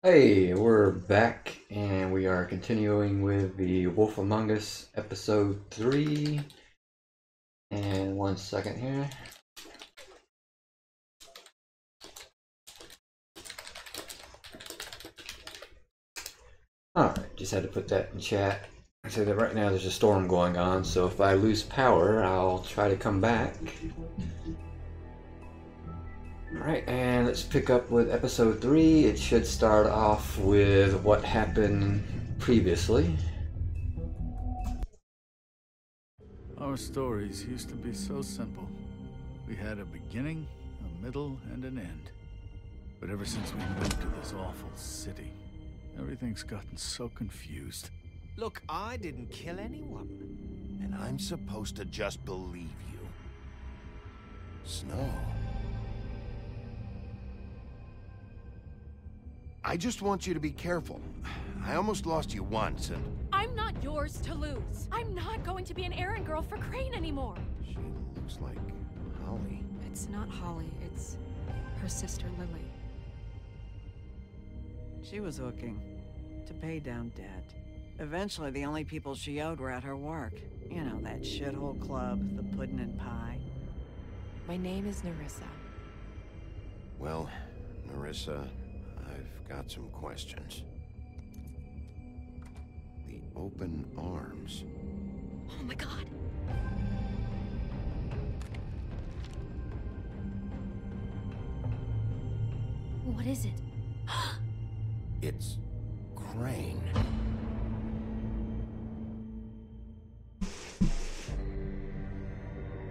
Hey, we're back and we are continuing with the Wolf Among Us episode 3. And 1 second here. Alright, just had to put that in chat. I say that right now there's a storm going on, so if I lose power, I'll try to come back. Alright, and let's pick up with episode 3. It should start off with what happened previously. Our stories used to be so simple. We had a beginning, a middle, and an end. But ever since we moved to this awful city, everything's gotten so confused. Look, I didn't kill anyone. And I'm supposed to just believe you. Snow. I just want you to be careful. I almost lost you once, and... I'm not yours to lose. I'm not going to be an errand girl for Crane anymore. She looks like Holly. It's not Holly, it's her sister Lily. She was hooking to pay down debt. Eventually, the only people she owed were at her work. You know, that shithole club, the Puddin' and Pie. My name is Nerissa. Well, Nerissa, I've got some questions. The open arms. Oh my god. What is it? It's Crane.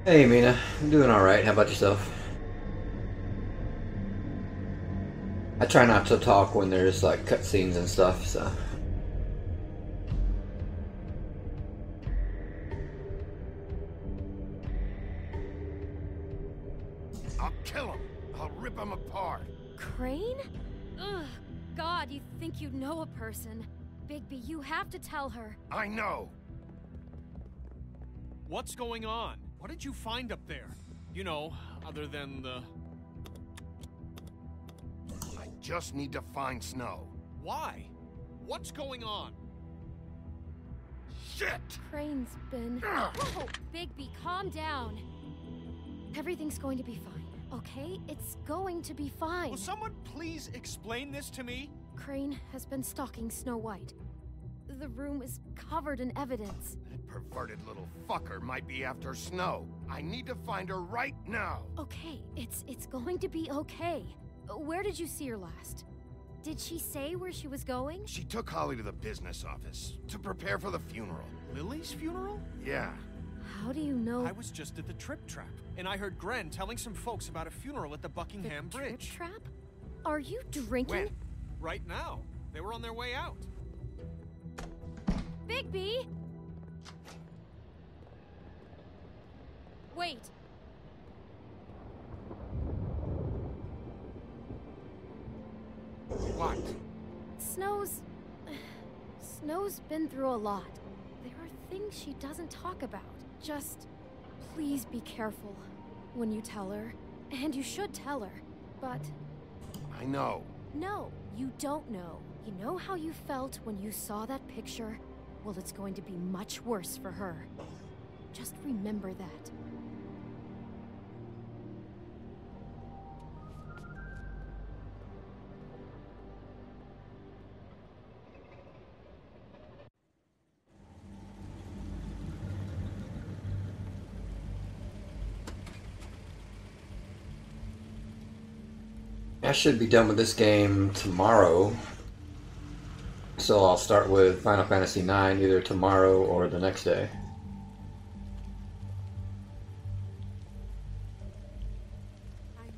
Hey Mina, I'm doing alright. How about yourself? I try not to talk when there's like cutscenes and stuff, so. I'll kill him. I'll rip him apart. Crane? Ugh. God, you think you know a person. Bigby, you have to tell her. I know. What's going on? What did you find up there? You know, other than the... I just need to find Snow. Why? What's going on? Shit! Crane's been... Whoa! Bigby, calm down. Everything's going to be fine, okay? It's going to be fine. Will someone please explain this to me? Crane has been stalking Snow White. The room is covered in evidence. That perverted little fucker might be after Snow. I need to find her right now. Okay, it's going to be okay. Where did you see her last? Did she say where she was going? She took Holly to the business office to prepare for the funeral. Lily's funeral? Yeah. How do you know? I was just at the Trip Trap, and I heard Gren telling some folks about a funeral at the Buckingham the Bridge. Trip Trap? Are you drinking? When? Right now. They were on their way out. Bigby! Wait. What? Snow's been through a lot. There are things she doesn't talk about. Just please be careful when you tell her. And you should tell her. But I know. no, you don't know. You know how you felt when you saw that picture? Well, it's going to be much worse for her. Just remember that. I should be done with this game tomorrow. So I'll start with Final Fantasy IX either tomorrow or the next day. I'm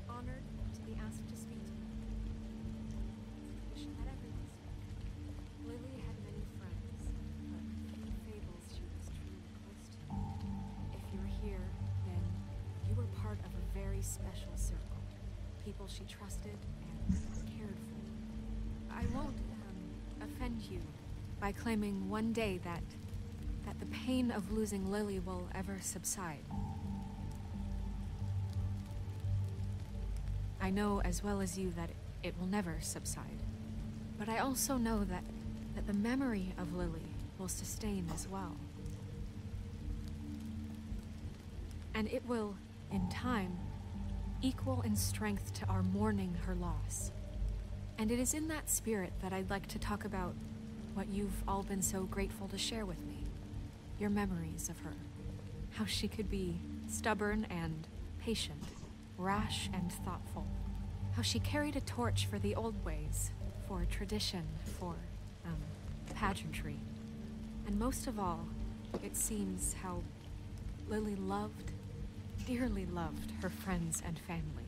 honored to be asked to speak to you. At everyone's speak. Lily had many friends, but few fables she was truly close to. If you're here, then you were part of a very special circle. People she trusted and cared for. I won't offend you by claiming one day that the pain of losing Lily will ever subside. I know as well as you that it will never subside. But I also know that the memory of Lily will sustain as well. And it will, in time, equal in strength to our mourning her loss. And it is in that spirit that I'd like to talk about what you've all been so grateful to share with me. Your memories of her. How she could be stubborn and patient, rash and thoughtful. How she carried a torch for the old ways, for tradition, for, pageantry. And most of all, it seems how Lily loved, dearly loved her friends and family.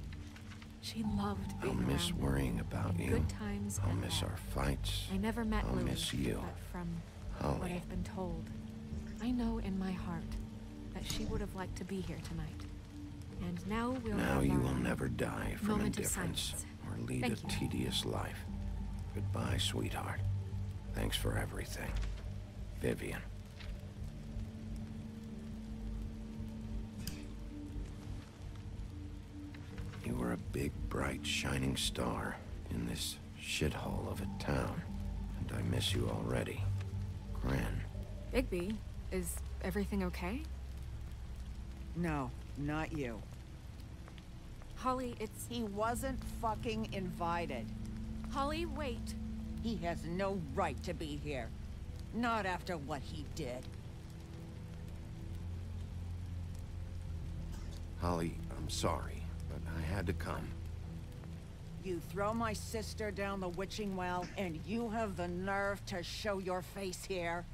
She loved being I'll miss around worrying about in you. good times I'll and miss bad. our fights. I never met I'll Lily, miss you. but from Holly. what I've been told, I know in my heart that she would have liked to be here tonight. And now we'll Now have you our will never die from moment of indifference silence. or lead Thank a you. tedious life. Goodbye, sweetheart. Thanks for everything. Vivian. You were a big, bright, shining star in this shithole of a town. And I miss you already. Gran. Bigby, is everything okay? No, not you. Holly, it's... He wasn't fucking invited. Holly, wait. He has no right to be here. Not after what he did. Holly, I'm sorry, but I had to come. You throw my sister down the witching well, and you have the nerve to show your face here?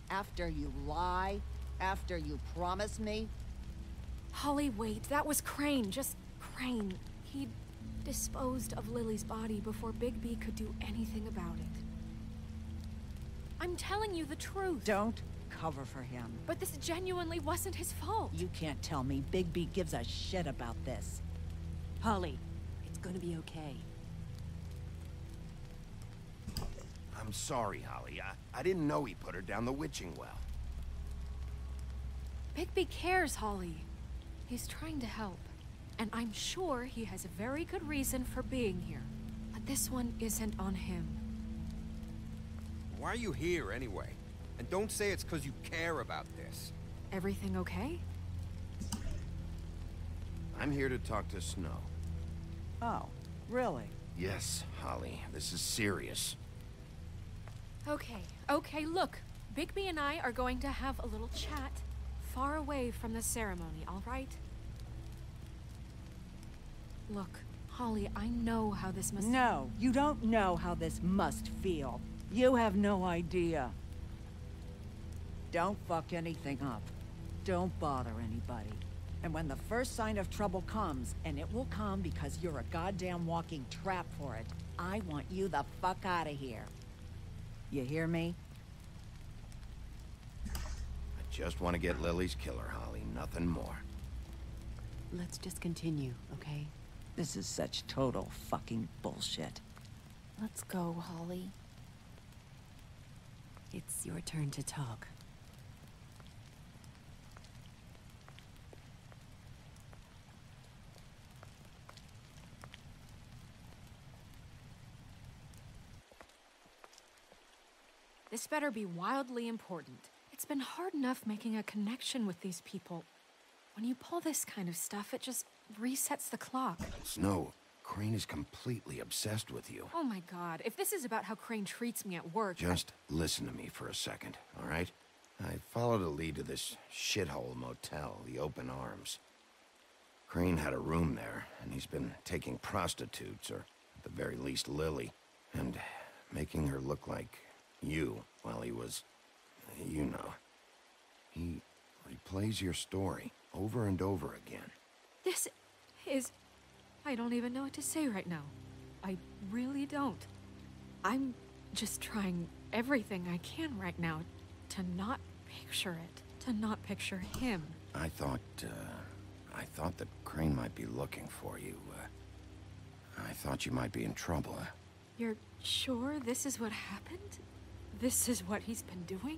After you lie? After you promise me? Holly, wait. That was Crane. Just Crane. He disposed of Lily's body before Bigby could do anything about it. I'm telling you the truth. Don't cover for him. But this genuinely wasn't his fault. You can't tell me Bigby gives a shit about this. Holly, it's gonna be okay. I'm sorry, Holly. I didn't know he put her down the witching well. Bigby cares, Holly. He's trying to help. And I'm sure he has a very good reason for being here. But this one isn't on him. Why are you here anyway? And don't say it's because you care about this. Everything okay? I'm here to talk to Snow. Oh, really? Yes, Holly. This is serious. Okay, look. Bigby and I are going to have a little chat far away from the ceremony, all right? Look, Holly, I know how this must... No, you don't know how this must feel. You have no idea. Don't fuck anything up. Don't bother anybody. And when the first sign of trouble comes, and it will come because you're a goddamn walking trap for it, I want you the fuck out of here. You hear me? I just want to get Lily's killer, Holly. Nothing more. Let's just continue, okay? This is such total fucking bullshit. Let's go, Holly. It's your turn to talk. This better be wildly important. It's been hard enough making a connection with these people. When you pull this kind of stuff, it just resets the clock. Snow, Crane is completely obsessed with you. Oh my god, if this is about how Crane treats me at work... Just listen to me for a second, all right? I followed a lead to this shithole motel, the Open Arms. Crane had a room there, and he's been taking prostitutes, or at the very least Lily, and making her look like you while he was, you know. He replays your story over and over again. This is... I don't even know what to say right now. I really don't. I'm just trying everything I can right now to not picture it. To not picture him. I thought that Crane might be looking for you. I thought you might be in trouble. You're sure this is what happened? This is what he's been doing?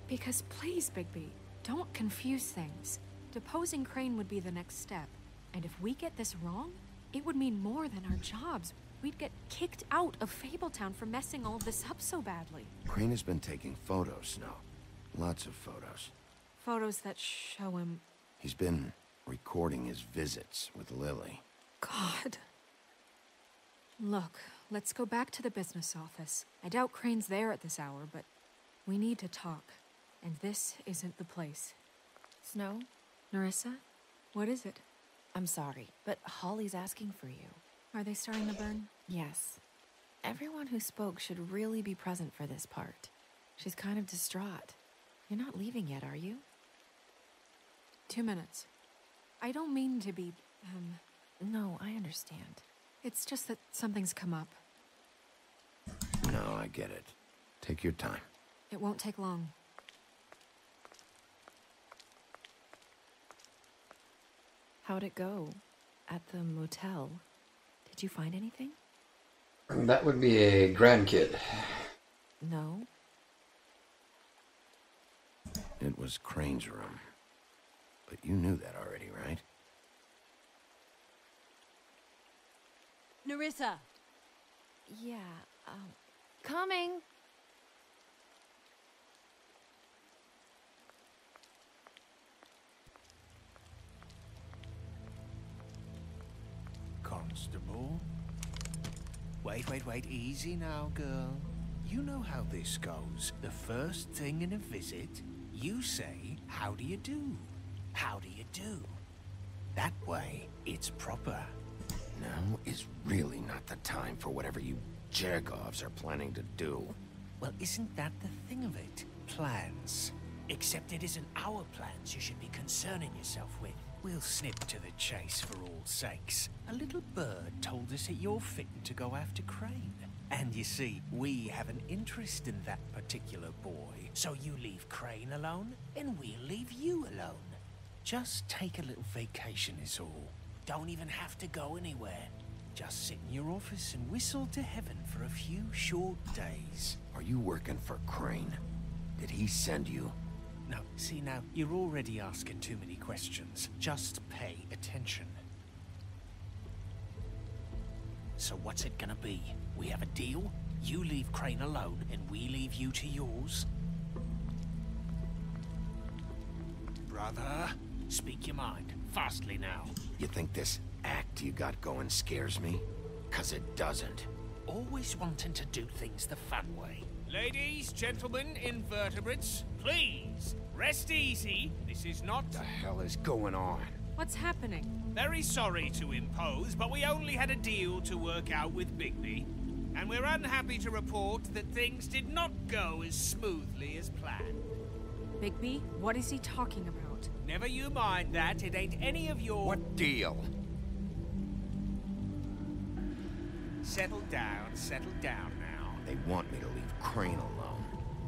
Because please, Bigby, don't confuse things. Deposing Crane would be the next step. And if we get this wrong, it would mean more than our jobs. We'd get kicked out of Fabletown for messing all of this up so badly. Crane has been taking photos, Snow. Lots of photos. Photos that show him... He's been recording his visits with Lily. God. Look, let's go back to the business office. I doubt Crane's there at this hour, but we need to talk. And this isn't the place. Snow? Nerissa? What is it? I'm sorry, but Holly's asking for you. Are they starting to burn? Yes. Everyone who spoke should really be present for this part. She's kind of distraught. You're not leaving yet, are you? 2 minutes. I don't mean to be, No, I understand. It's just that something's come up. No, I get it. Take your time. It won't take long. How'd it go? At the motel? Did you find anything? That would be a grandkid. No? It was Crane's room. But you knew that already, right? Nerissa! Yeah, coming! Constable? Wait, easy now, girl. You know how this goes. The first thing in a visit, you say, how do you do? How do you do? That way, it's proper. Now is really not the time for whatever you Jergovs are planning to do. Well, isn't that the thing of it? Plans. Except it isn't our plans you should be concerning yourself with. We'll snip to the chase for all sakes. A little bird told us that you're fitting to go after Crane. And you see, we have an interest in that particular boy. So you leave Crane alone, and we'll leave you alone. Just take a little vacation is all. Don't even have to go anywhere. Just sit in your office and whistle to heaven for a few short days. Are you working for Crane? Did he send you? No, see now, you're already asking too many questions. Just pay attention. So what's it gonna be? We have a deal? You leave Crane alone, and we leave you to yours? Brother, speak your mind. Fastly now. You think this act you got going scares me? 'Cause it doesn't. Always wanting to do things the fun way. Ladies, gentlemen, invertebrates, please, rest easy. This is not... What the hell is going on? What's happening? Very sorry to impose, but we only had a deal to work out with Bigby. And we're unhappy to report that things did not go as smoothly as planned. Bigby, what is he talking about? Never you mind that, it ain't any of your... What deal? Settle down now. They want me to leave Crane alone.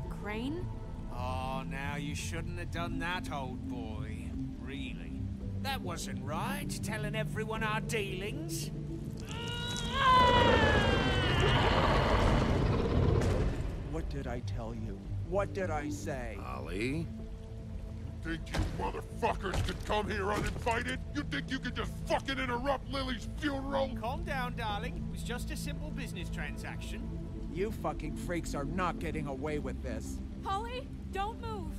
Crane? Oh, now you shouldn't have done that, old boy. Really. That wasn't right, telling everyone our dealings. What did I tell you? What did I say? Holly? Think you motherfuckers could come here uninvited? You think you could just fucking interrupt Lily's funeral? Calm down, darling. It was just a simple business transaction. You fucking freaks are not getting away with this. Holly, don't move.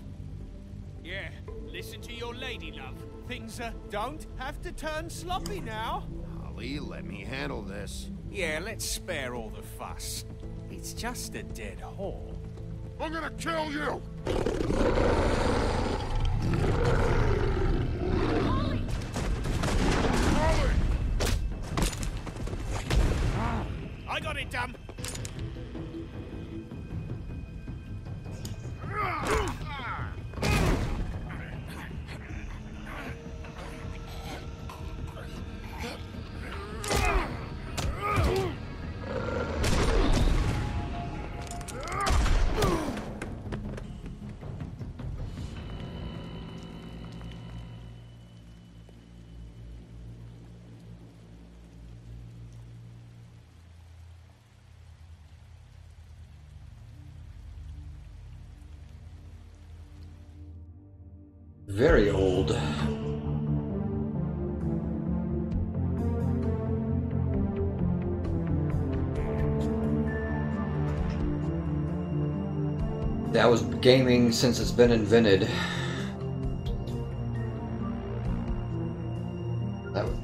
Yeah, listen to your lady, love. Things don't have to turn sloppy now. Holly, let me handle this. Yeah, let's spare all the fuss. It's just a dead hole. I'm gonna kill you! Holly! Holly! I got it, damn. Very old. That was gaming since it's been invented. That was...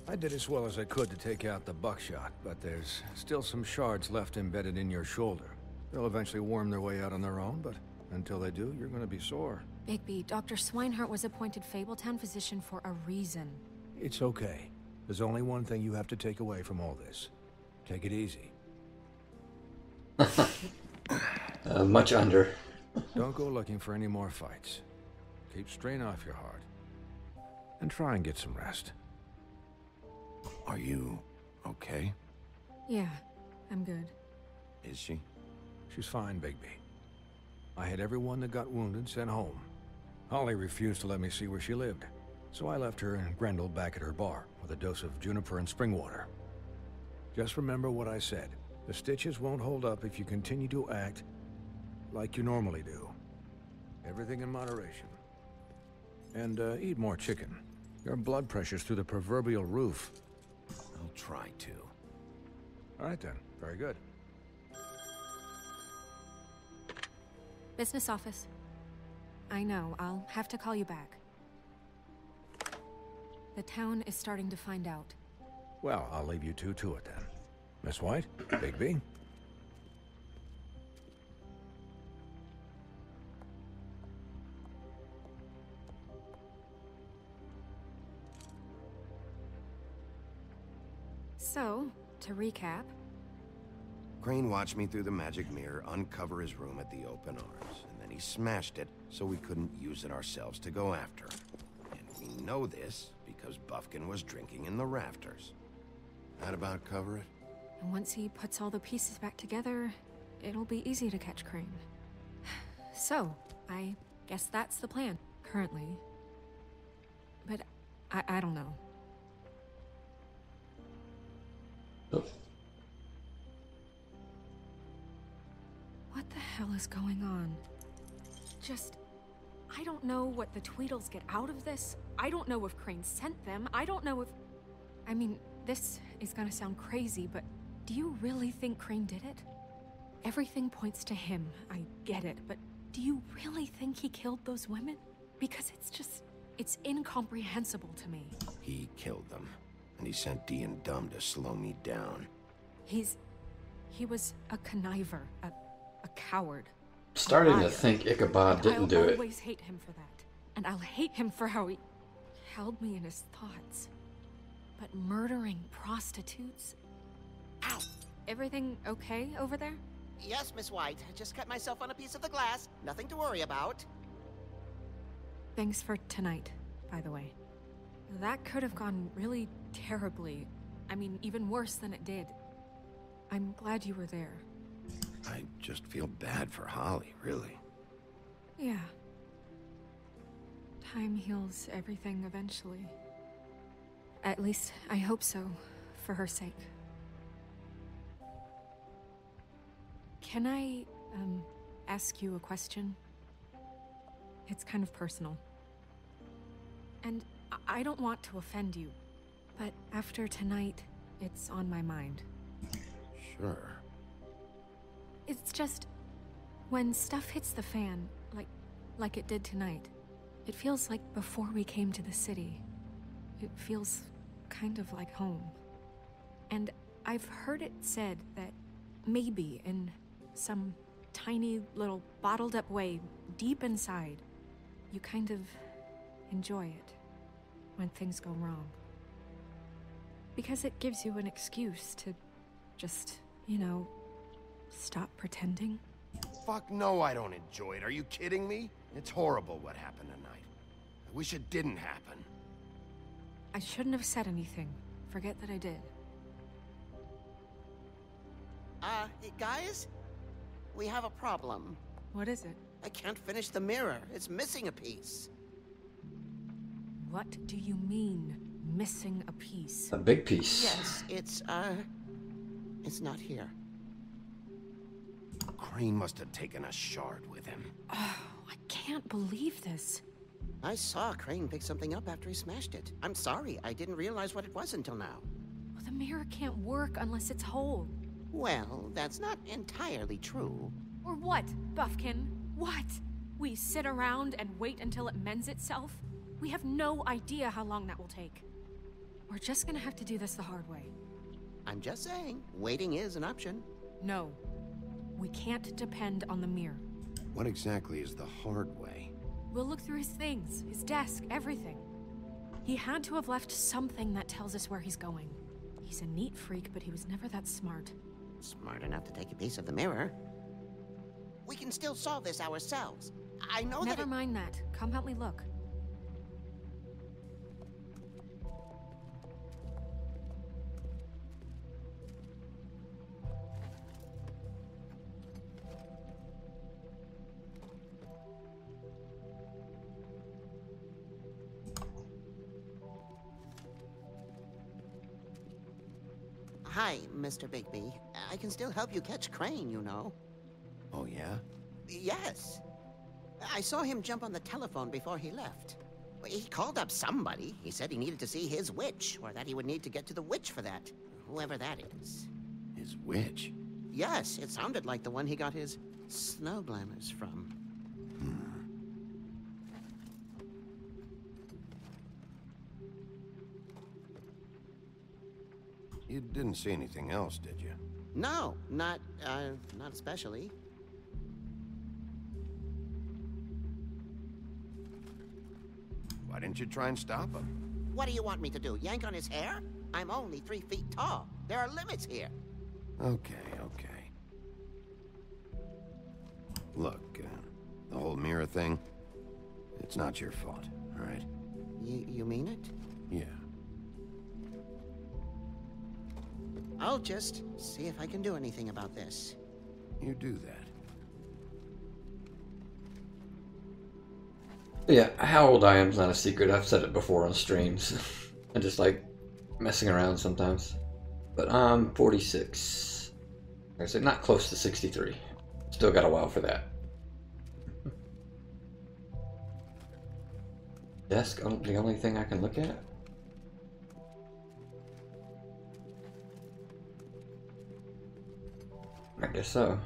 I did as well as I could to take out the buckshot, but there's still some shards left embedded in your shoulder. They'll eventually worm their way out on their own, but until they do, you're gonna be sore. Bigby, Dr. Swinehart was appointed Fabletown physician for a reason. It's okay. There's only one thing you have to take away from all this. Take it easy. much under. Don't go looking for any more fights. Keep strain off your heart. And try and get some rest. Are you okay? Yeah, I'm good. Is she? She's fine, Bigby. I had everyone that got wounded sent home. Holly refused to let me see where she lived, so I left her and Grendel back at her bar with a dose of juniper and spring water. Just remember what I said. The stitches won't hold up if you continue to act like you normally do. Everything in moderation. And eat more chicken. Your blood pressure's through the proverbial roof. I'll try to. All right then. Very good. Business office. I know, I'll have to call you back. The town is starting to find out. Well, I'll leave you two to it then. Miss White, Bigby. So, to recap... Crane watched me through the magic mirror uncover his room at the open arms, and then he smashed it so we couldn't use it ourselves to go after him. And we know this because Buffkin was drinking in the rafters. That about cover it? And once he puts all the pieces back together, it'll be easy to catch Crane. So, I guess that's the plan, currently. But I don't know. Oh. What the hell is going on? I don't know what the Tweedles get out of this. I don't know if Crane sent them. I don't know if... I mean, this is gonna sound crazy, but do you really think Crane did it? Everything points to him, I get it, but do you really think he killed those women? Because it's incomprehensible to me. He killed them, and he sent Diemond to slow me down. He was a conniver, a coward. Starting to think Ichabod didn't do it. I'll always hate him for that. And I'll hate him for how he held me in his thoughts. But murdering prostitutes? Ow! Everything okay over there? Yes, Miss White. I just cut myself on a piece of the glass. Nothing to worry about. Thanks for tonight, by the way. That could have gone really terribly. I mean, even worse than it did. I'm glad you were there. I just feel bad for Holly, really. Yeah. Time heals everything eventually. At least, I hope so, for her sake. Can I, ask you a question? It's kind of personal. And I don't want to offend you, but after tonight, it's on my mind. Sure. It's just, when stuff hits the fan, like it did tonight, it feels like before we came to the city. It feels kind of like home. And I've heard it said that maybe in some tiny little bottled up way, deep inside, you kind of enjoy it when things go wrong. Because it gives you an excuse to just, you know, stop pretending. Fuck no, I don't enjoy it. Are you kidding me? It's horrible what happened tonight. I wish it didn't happen. I shouldn't have said anything. Forget that I did. Guys? We have a problem. What is it? I can't finish the mirror. It's missing a piece. What do you mean, missing a piece? A big piece. Yes, it's not here. Crane must have taken a shard with him. Oh, I can't believe this. I saw Crane pick something up after he smashed it. I'm sorry, I didn't realize what it was until now. Well, the mirror can't work unless it's whole. Well, that's not entirely true. Or what, Buffkin? What? We sit around and wait until it mends itself? We have no idea how long that will take. We're just gonna have to do this the hard way. I'm just saying, waiting is an option. No. We can't depend on the mirror. What exactly is the hard way? We'll look through his things, his desk, everything. He had to have left something that tells us where he's going. He's a neat freak, but he was never that smart. Smart enough to take a piece of the mirror. We can still solve this ourselves. I know Never mind that. Come help me look. Hi, Mr. Bigby. I can still help you catch Crane, you know. Oh, yeah? Yes. I saw him jump on the telephone before he left. He called up somebody. He said he needed to see his witch, or that he would need to get to the witch for that. Whoever that is. His witch? Yes, it sounded like the one he got his snow glamours from. You didn't see anything else, did you? No, not especially. Why didn't you try and stop him? What do you want me to do, yank on his hair? I'm only 3 feet tall. There are limits here. Okay. Look, the whole mirror thing, it's not your fault, all right? You mean it? Yeah. I'll just see if I can do anything about this. You do that. Yeah, how old I am is not a secret. I've said it before on streams. I just like messing around sometimes. But I'm 46. Like I said, not close to 63. Still got a while for that. Desk, the only thing I can look at? I guess so.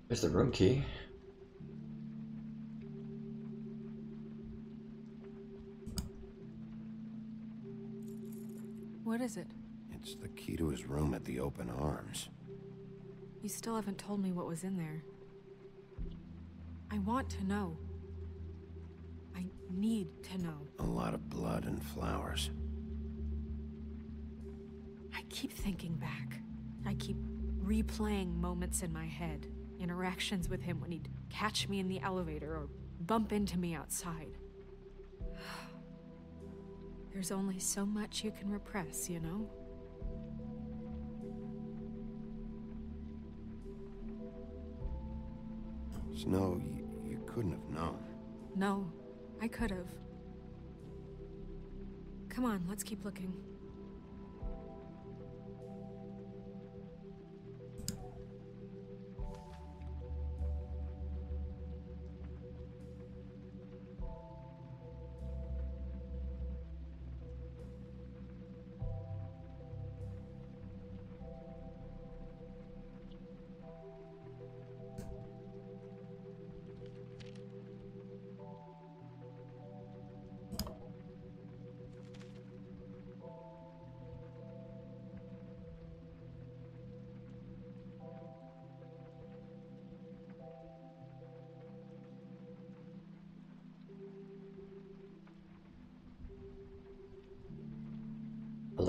There's the room key. What is it? It's the key to his room at the Open Arms. You still haven't told me what was in there. I want to know. I need to know. A lot of blood and flowers. I keep thinking back. I keep replaying moments in my head. Interactions with him when he'd catch me in the elevator or bump into me outside. There's only so much you can repress, you know? Snow, you couldn't have known. No, I could have. Come on, let's keep looking.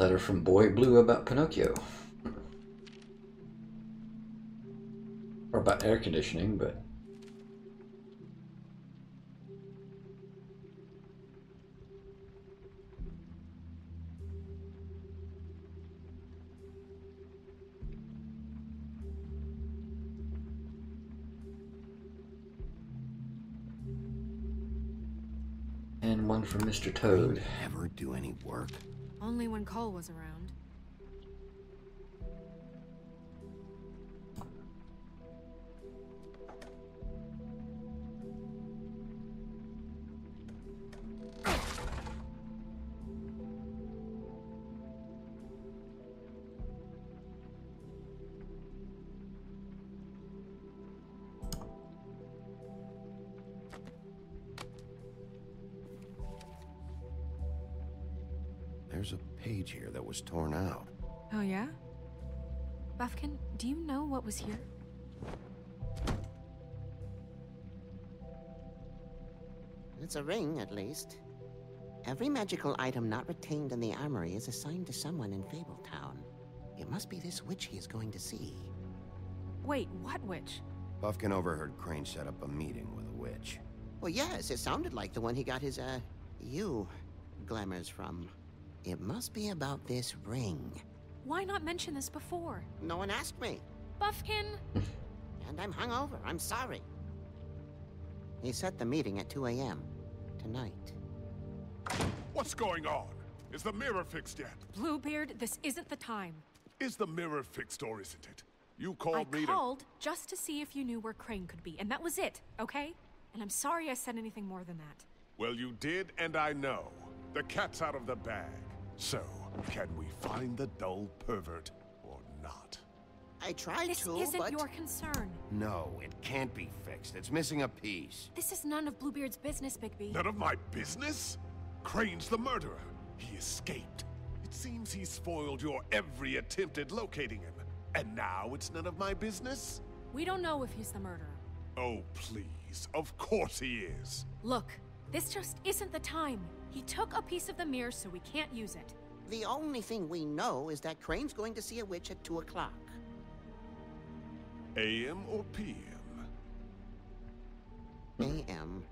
letter from Boy Blue about Pinocchio. Or about air conditioning, but... And one from Mr. Toad. Ever do any work? Only when Cole was around. There's a page here that was torn out. Oh yeah? Buffkin, do you know what was here? It's a ring, at least. Every magical item not retained in the armory is assigned to someone in Fabletown. It must be this witch he is going to see. Wait, what witch? Buffkin overheard Crane set up a meeting with a witch. Well, yes, it sounded like the one he got his, glamours from. It must be about this ring. Why not mention this before? No one asked me. Buffkin! And I'm hungover. I'm sorry. He set the meeting at 2 a.m. tonight. What's going on? Is the mirror fixed yet? Bluebeard, this isn't the time. Is the mirror fixed or isn't it? You called me I called just to see if you knew where Crane could be, and that was it, okay? And I'm sorry I said anything more than that. Well, you did, and I know. The cat's out of the bag. So, can we find the dull pervert or not? I tried This to, isn't but... your concern. No, it can't be fixed. It's missing a piece. This is none of Bluebeard's business, Bigby. None of my business? Crane's the murderer. He escaped. It seems he spoiled your every attempt at locating him. And now it's none of my business? We don't know if he's the murderer. Oh, please. Of course he is. Look, this just isn't the time. He took a piece of the mirror, so we can't use it. The only thing we know is that Crane's going to see a witch at 2 o'clock. AM or PM? AM.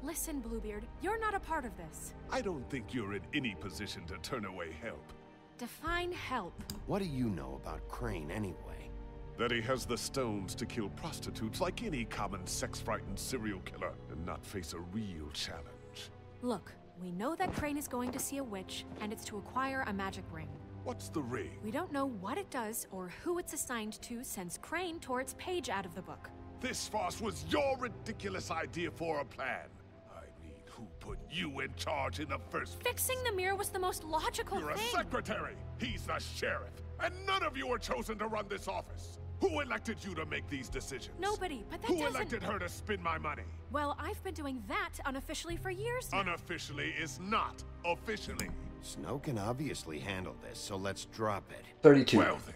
Listen, Bluebeard, you're not a part of this. I don't think you're in any position to turn away help. Define help. What do you know about Crane, anyway? That he has the stones to kill prostitutes like any common sex-frightened serial killer and not face a real challenge. Look, we know that Crane is going to see a witch, and it's to acquire a magic ring. What's the ring? We don't know what it does or who it's assigned to since Crane tore its page out of the book. This farce was your ridiculous idea for a plan. I mean, who put you in charge in the first place? Fixing the mirror was the most logical You're thing. a secretary. He's the sheriff. And none of you were chosen to run this office. Who elected you to make these decisions? Nobody, but that Who doesn't... elected her to spend my money? Well, I've been doing that unofficially for years now. Unofficially is not officially. Snow can obviously handle this, so let's drop it. 32. Well then,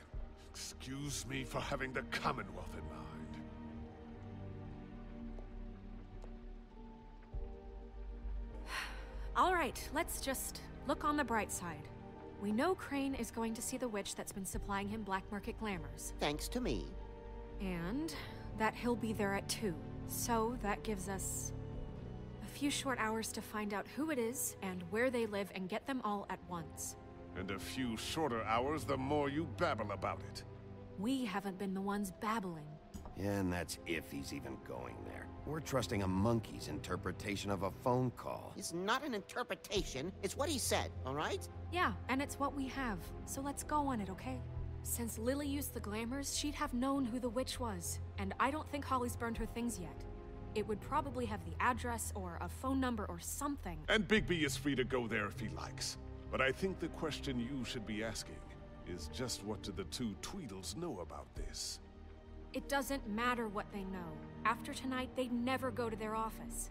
excuse me for having the Commonwealth in mind. All right, let's just look on the bright side. We know Crane is going to see the witch that's been supplying him black market glamours. Thanks to me. And that he'll be there at 2. So that gives us a few short hours to find out who it is and where they live and get them all at once. And a few shorter hours, the more you babble about it. We haven't been the ones babbling. Yeah, and that's if he's even going there. We're trusting a monkey's interpretation of a phone call. It's not an interpretation. It's what he said, all right? Yeah, and it's what we have. So let's go on it, okay? Since Lily used the glamours, she'd have known who the witch was. And I don't think Holly's burned her things yet. It would probably have the address or a phone number or something. And Bigby is free to go there if he likes. But I think the question you should be asking is just what do the two Tweedles know about this? It doesn't matter what they know. After tonight, they'd never go to their office.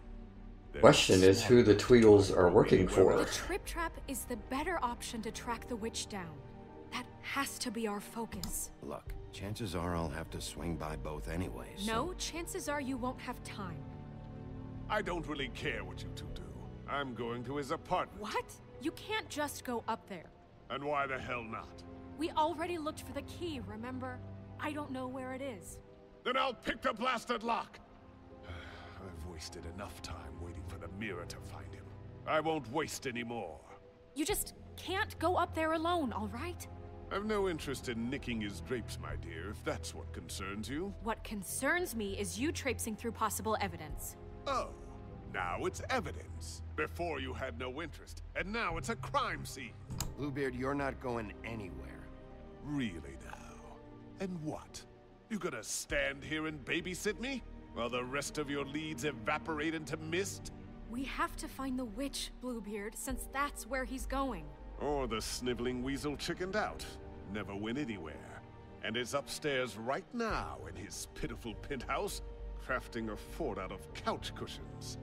Question is who the Tweedles are working for. The Trip Trap is the better option to track the witch down. That has to be our focus. Look, chances are I'll have to swing by both anyways. No, chances are you won't have time. I don't really care what you two do. I'm going to his apartment. What? You can't just go up there. And why the hell not? We already looked for the key, remember? I don't know where it is. Then I'll pick the blasted lock! I've wasted enough time waiting for the mirror to find him. I won't waste any more. You just can't go up there alone, all right? I've no interest in nicking his drapes, my dear, if that's what concerns you. What concerns me is you traipsing through possible evidence. Oh, now it's evidence. Before you had no interest, and now it's a crime scene. Bluebeard, you're not going anywhere. Really now? And what? You gonna stand here and babysit me? While the rest of your leads evaporate into mist? We have to find the witch, Bluebeard, since that's where he's going. Or the sniveling weasel chickened out. Never went anywhere. And is upstairs right now in his pitiful penthouse, crafting a fort out of couch cushions.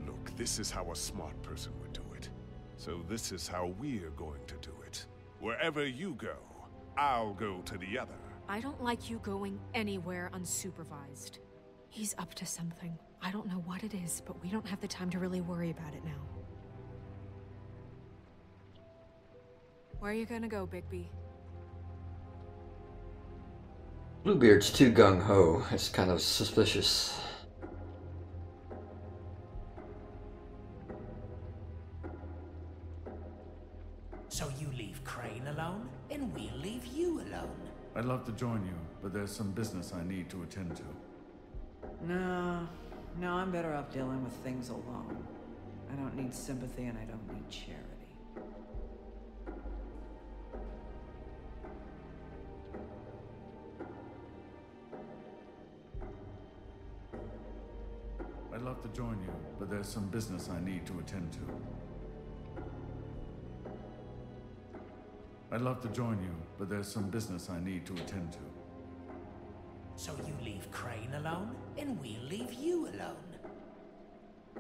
Look, this is how a smart person would do it. So this is how we're going to do it. Wherever you go, I'll go to the other. I don't like you going anywhere unsupervised. He's up to something. I don't know what it is, but we don't have the time to really worry about it now. Where are you gonna go, Bigby? Bluebeard's too gung-ho. It's kind of suspicious. So you leave Crane alone, and we'll leave you alone. I'd love to join you, but there's some business I need to attend to. No, I'm better off dealing with things alone. I don't need sympathy and I don't need charity. I'd love to join you, but there's some business I need to attend to. I'd love to join you, but there's some business I need to attend to. So you leave Crane alone, and we'll leave you alone.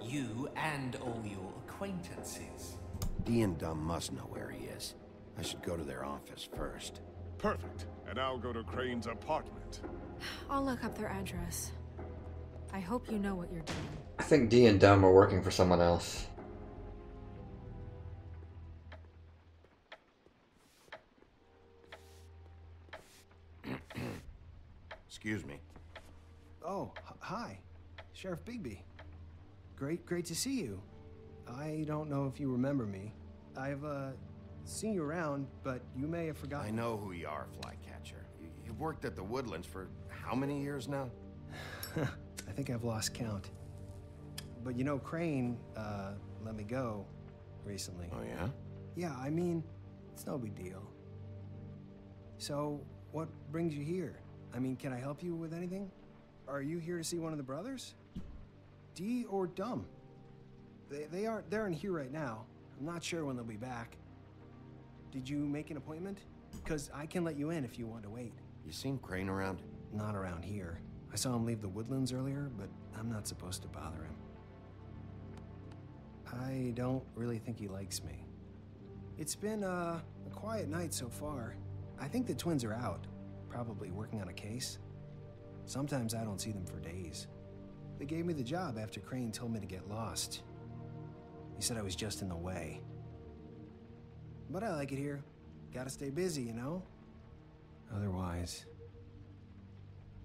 You and all your acquaintances. Diemond must know where he is. I should go to their office first. Perfect. And I'll go to Crane's apartment. I'll look up their address. I hope you know what you're doing. I think D and Dumb are working for someone else. Excuse me. Oh, hi. Sheriff Bigby. Great to see you. I don't know if you remember me. I've, seen you around, but you may have forgotten. I know who you are, Flycatcher. You've worked at the Woodlands for how many years now? I think I've lost count. But you know, Crane, let me go recently. Oh, yeah? Yeah, I mean, it's no big deal. So, what brings you here? I mean, can I help you with anything? Are you here to see one of the brothers? D or Dumb? They're in here right now. I'm not sure when they'll be back. Did you make an appointment? Because I can let you in if you want to wait. You seen Crane around? Not around here. I saw him leave the Woodlands earlier, but I'm not supposed to bother him. I don't really think he likes me. It's been, a quiet night so far. I think the twins are out, probably working on a case. Sometimes I don't see them for days. They gave me the job after Crane told me to get lost. He said I was just in the way. But I like it here. Gotta stay busy, you know? Otherwise...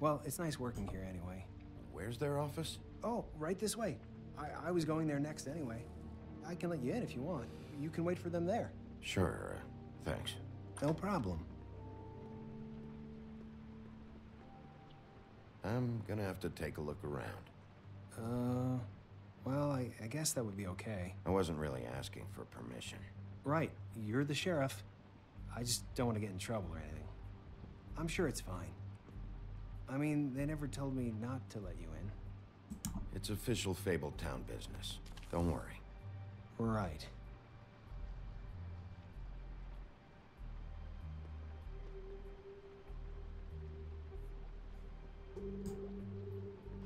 Well, it's nice working here anyway. Where's their office? Oh, right this way. I was going there next anyway. I can let you in if you want. You can wait for them there. Sure, thanks. No problem. I'm gonna have to take a look around. Well, I guess that would be okay. I wasn't really asking for permission. Right, you're the sheriff. I just don't want to get in trouble or anything. I'm sure it's fine. I mean, they never told me not to let you in. It's official Fabletown business. Don't worry. Right.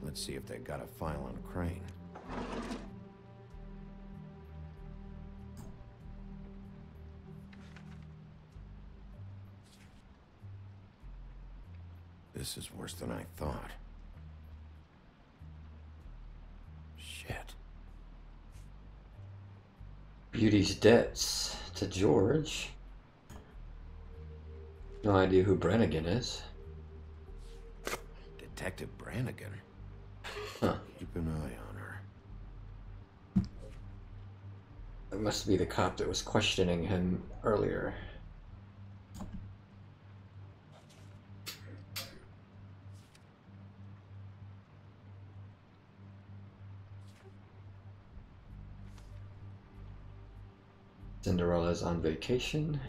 Let's see if they've got a file on Crane. This is worse than I thought. Shit. Beauty's debts to George. No idea who Brannigan is. Detective Brannigan? Huh. Keep an eye on her. It must be the cop that was questioning him earlier. Cinderella's on vacation.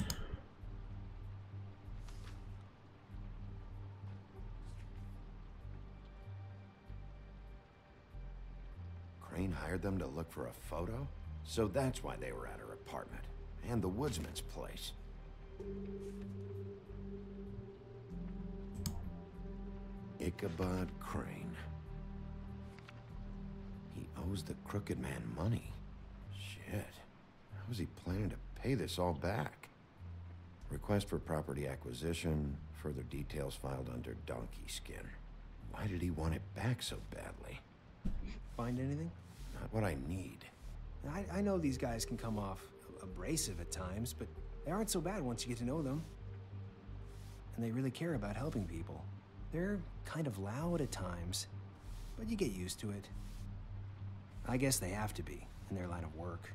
Crane hired them to look for a photo? So that's why they were at her apartment. And the woodsman's place. Ichabod Crane. He owes the crooked man money. Shit. How was he planning to pay this all back? Request for property acquisition. Further details filed under donkey skin. Why did he want it back so badly? Find anything? Not what I need. I know these guys can come off abrasive at times, but they aren't so bad once you get to know them. And they really care about helping people. They're kind of loud at times, but you get used to it. I guess they have to be, in their line of work.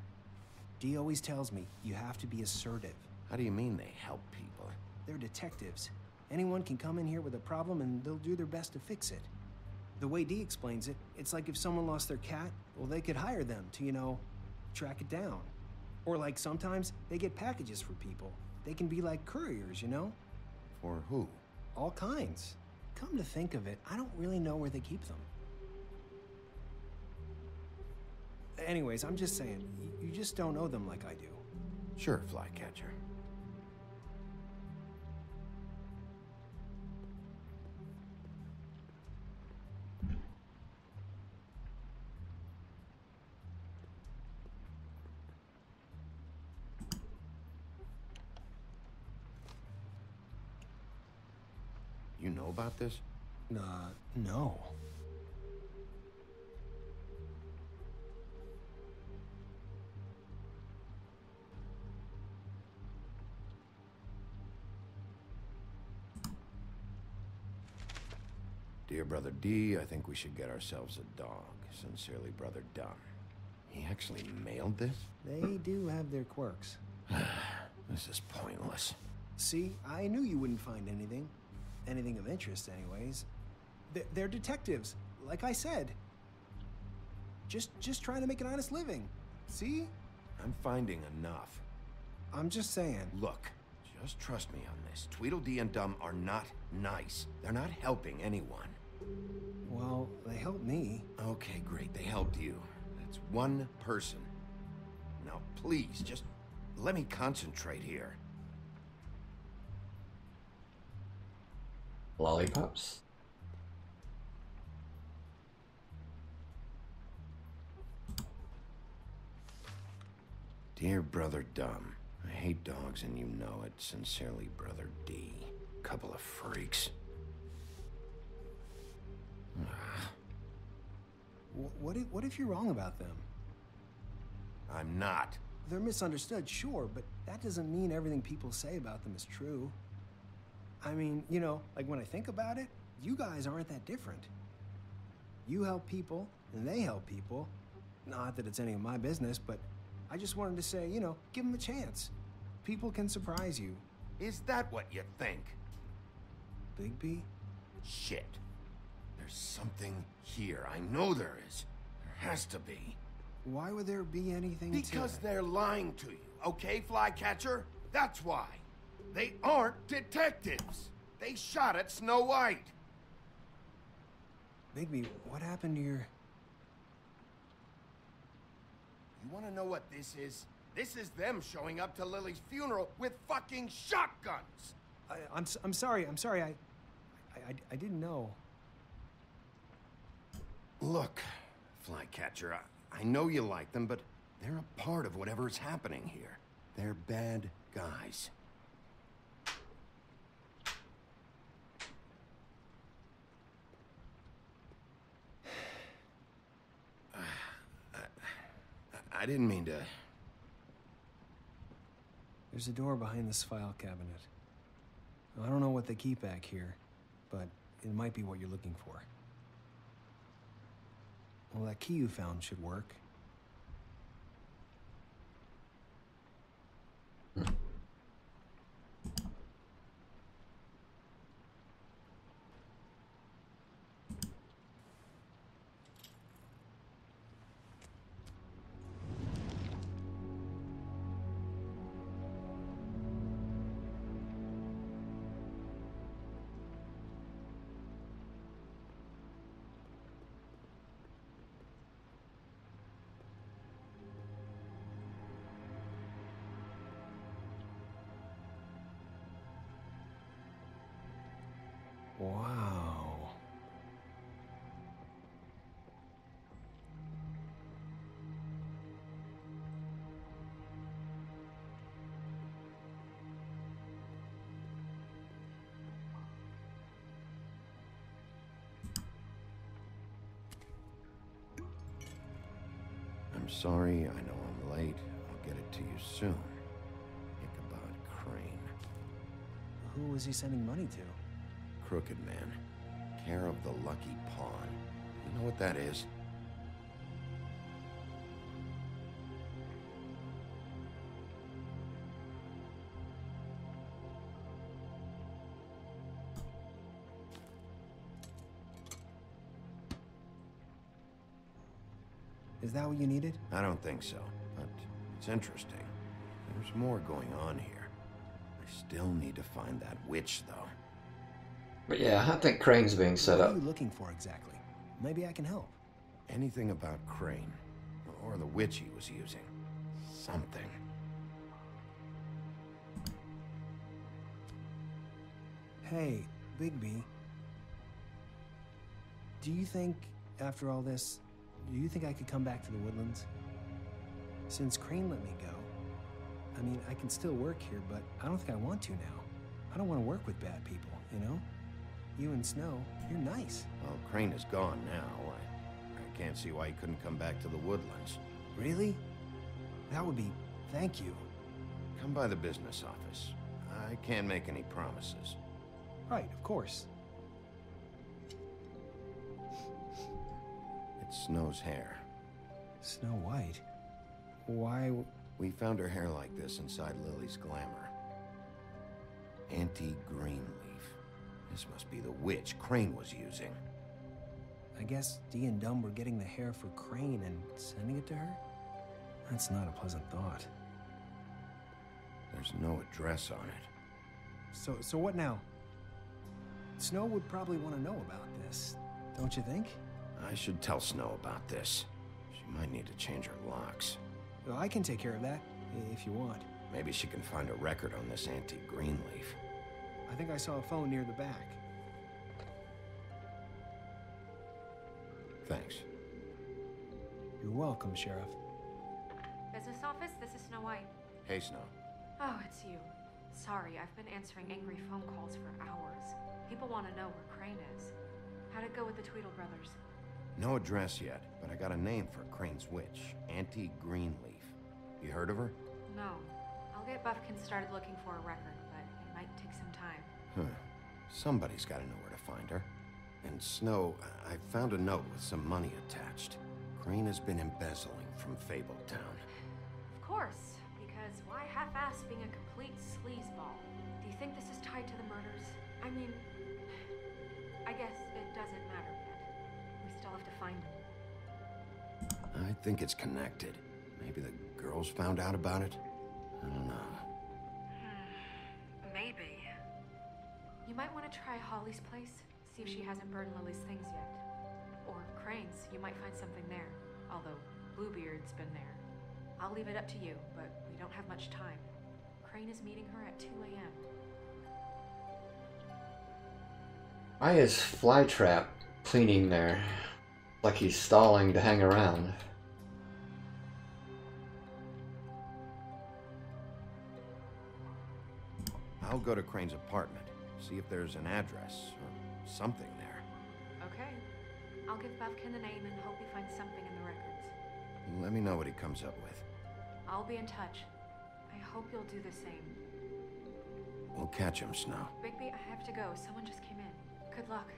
Dee always tells me you have to be assertive. How do you mean they help people? They're detectives. Anyone can come in here with a problem and they'll do their best to fix it. The way Dee explains it, it's like if someone lost their cat, well, they could hire them to, you know, track it down. Or like sometimes they get packages for people. They can be like couriers, you know? For who? All kinds. Come to think of it, I don't really know where they keep them. Anyways, I'm just saying, you just don't know them like I do. Sure, Flycatcher. You know about this? No. Dear Brother D, I think we should get ourselves a dog. Sincerely, Brother Dunn. He actually mailed this? They do have their quirks. This is pointless. See, I knew you wouldn't find anything. Anything of interest, anyways. They're detectives, like I said. Just trying to make an honest living. See? I'm finding enough. I'm just saying. Look, just trust me on this. Tweedledee and Dum are not nice. They're not helping anyone. Well, they helped me. Okay, great. They helped you. That's one person. Now, please, just let me concentrate here. Lollipops? Dear Brother Dum, I hate dogs and you know it. Sincerely, Brother D. Couple of freaks. What if you're wrong about them? I'm not. They're misunderstood, sure, but that doesn't mean everything people say about them is true. I mean, you know, like when I think about it, you guys aren't that different. You help people, and they help people. Not that it's any of my business, but I just wanted to say, you know, give them a chance. People can surprise you. Is that what you think? Bigby? Shit. There's something here. I know there is. There has to be. Why would there be anything Because they're lying to you, okay, Flycatcher? That's why. They aren't detectives. They shot at Snow White. Bigby, what happened to your... You want to know what this is? This is them showing up to Lily's funeral with fucking shotguns. I'm sorry. I didn't know. Look, Flycatcher, I know you like them, but they're a part of whatever's happening here. They're bad guys. I didn't mean to... There's a door behind this file cabinet. I don't know what they keep back here, but it might be what you're looking for. Well, that key you found should work. Wow. I'm sorry, I know I'm late. I'll get it to you soon. Ichabod Crane. Who was he sending money to? Crooked Man. Care of the Lucky Pawn. You know what that is? Is that what you needed? I don't think so, but it's interesting. There's more going on here. I still need to find that witch, though. But yeah, I think Crane's being set What up. are you looking for exactly? Maybe I can help. Anything about Crane, or the witch he was using. Something. Hey, Bigby. Do you think, after all this, do you think I could come back to the Woodlands? Since Crane let me go, I mean, I can still work here, but I don't think I want to now. I don't want to work with bad people, you know? You and Snow, you're nice. Well, Crane is gone now. I can't see why he couldn't come back to the Woodlands. Really? That would be... thank you. Come by the business office. I can't make any promises. Right, of course. It's Snow's hair. Snow White? Why... We found her hair like this inside Lily's glamour. Anti-green leaf. This must be the witch Crane was using. I guess Dee and Dumb were getting the hair for Crane and sending it to her? That's not a pleasant thought. There's no address on it. So what now? Snow would probably want to know about this, don't you think? I should tell Snow about this. She might need to change her locks. Well, I can take care of that, if you want. Maybe she can find a record on this anti-green leaf. I think I saw a phone near the back. Thanks. You're welcome, Sheriff. Business office, this is Snow White. Hey, Snow. Oh, it's you. Sorry, I've been answering angry phone calls for hours. People want to know where Crane is. How'd it go with the Tweedle brothers? No address yet, but I got a name for Crane's witch. Anti-Greenleaf. You heard of her? No. I'll get Buffkin started looking for a record, but it might take some time. Huh. Somebody's got to know where to find her. And Snow, I found a note with some money attached. Crane has been embezzling from Fabletown. Of course, because why half-ass being a complete sleazeball? Do you think this is tied to the murders? I mean, I guess it doesn't matter yet. We still have to find him. I think it's connected. Maybe the girls found out about it? I don't know. Maybe. You might want to try Holly's place, see if she hasn't burned Lily's things yet. Or Crane's, you might find something there. Although, Bluebeard's been there. I'll leave it up to you, but we don't have much time. Crane is meeting her at 2 a.m. Why is Flytrap cleaning there? Like he's stalling to hang around. I'll go to Crane's apartment, see if there's an address or something there. Okay. I'll give Buffkin the name and hope he finds something in the records. Let me know what he comes up with. I'll be in touch. I hope you'll do the same. We'll catch him, Snow. Bigby, I have to go. Someone just came in. Good luck.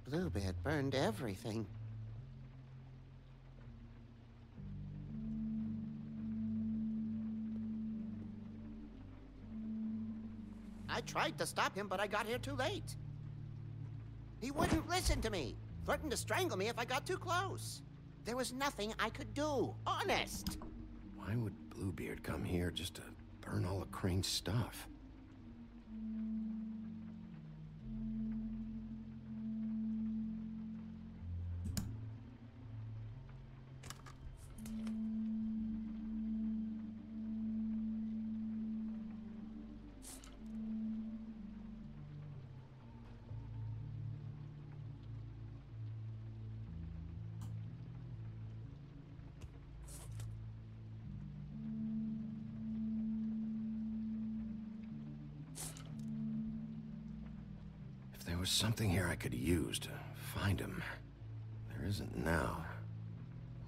Bluebeard burned everything. I tried to stop him, but I got here too late. He wouldn't listen to me, threatened to strangle me if I got too close. There was nothing I could do, honest. Why would Bluebeard come here just to burn all of Crane's stuff? There was something here I could use to find him. There isn't now.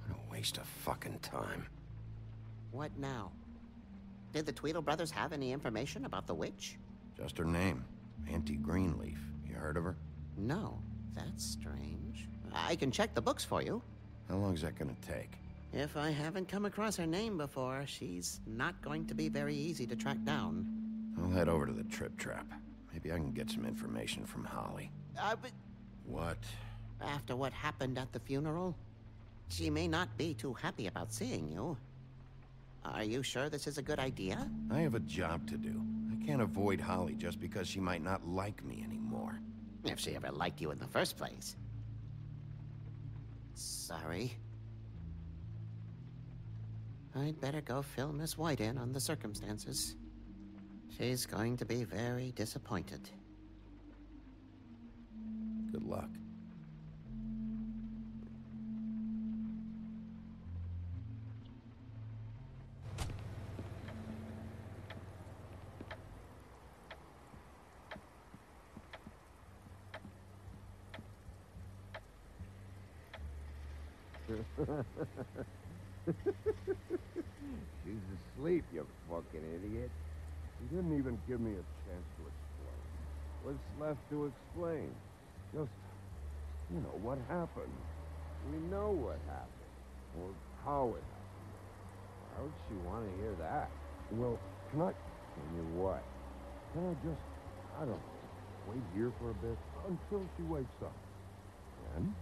What a waste of fucking time. What now? Did the Tweedle brothers have any information about the witch? Just her name. Auntie Greenleaf. You heard of her? No. That's strange. I can check the books for you. How long's that gonna take? If I haven't come across her name before, she's not going to be very easy to track down. I'll head over to the Trip Trap. Maybe I can get some information from Holly. But... What? After what happened at the funeral, she may not be too happy about seeing you. Are you sure this is a good idea? I have a job to do. I can't avoid Holly just because she might not like me anymore. If she ever liked you in the first place. Sorry. I'd better go fill Miss White in on the circumstances. She's going to be very disappointed. Good luck. She's asleep, you fucking idiot. You didn't even give me a chance to explain. What's left to explain? Just, you know, what happened. We know what happened. Or how it happened. Why would she want to hear that? Well, can I... Can you what? Can I just, I don't know, wait here for a bit until she wakes up? Then?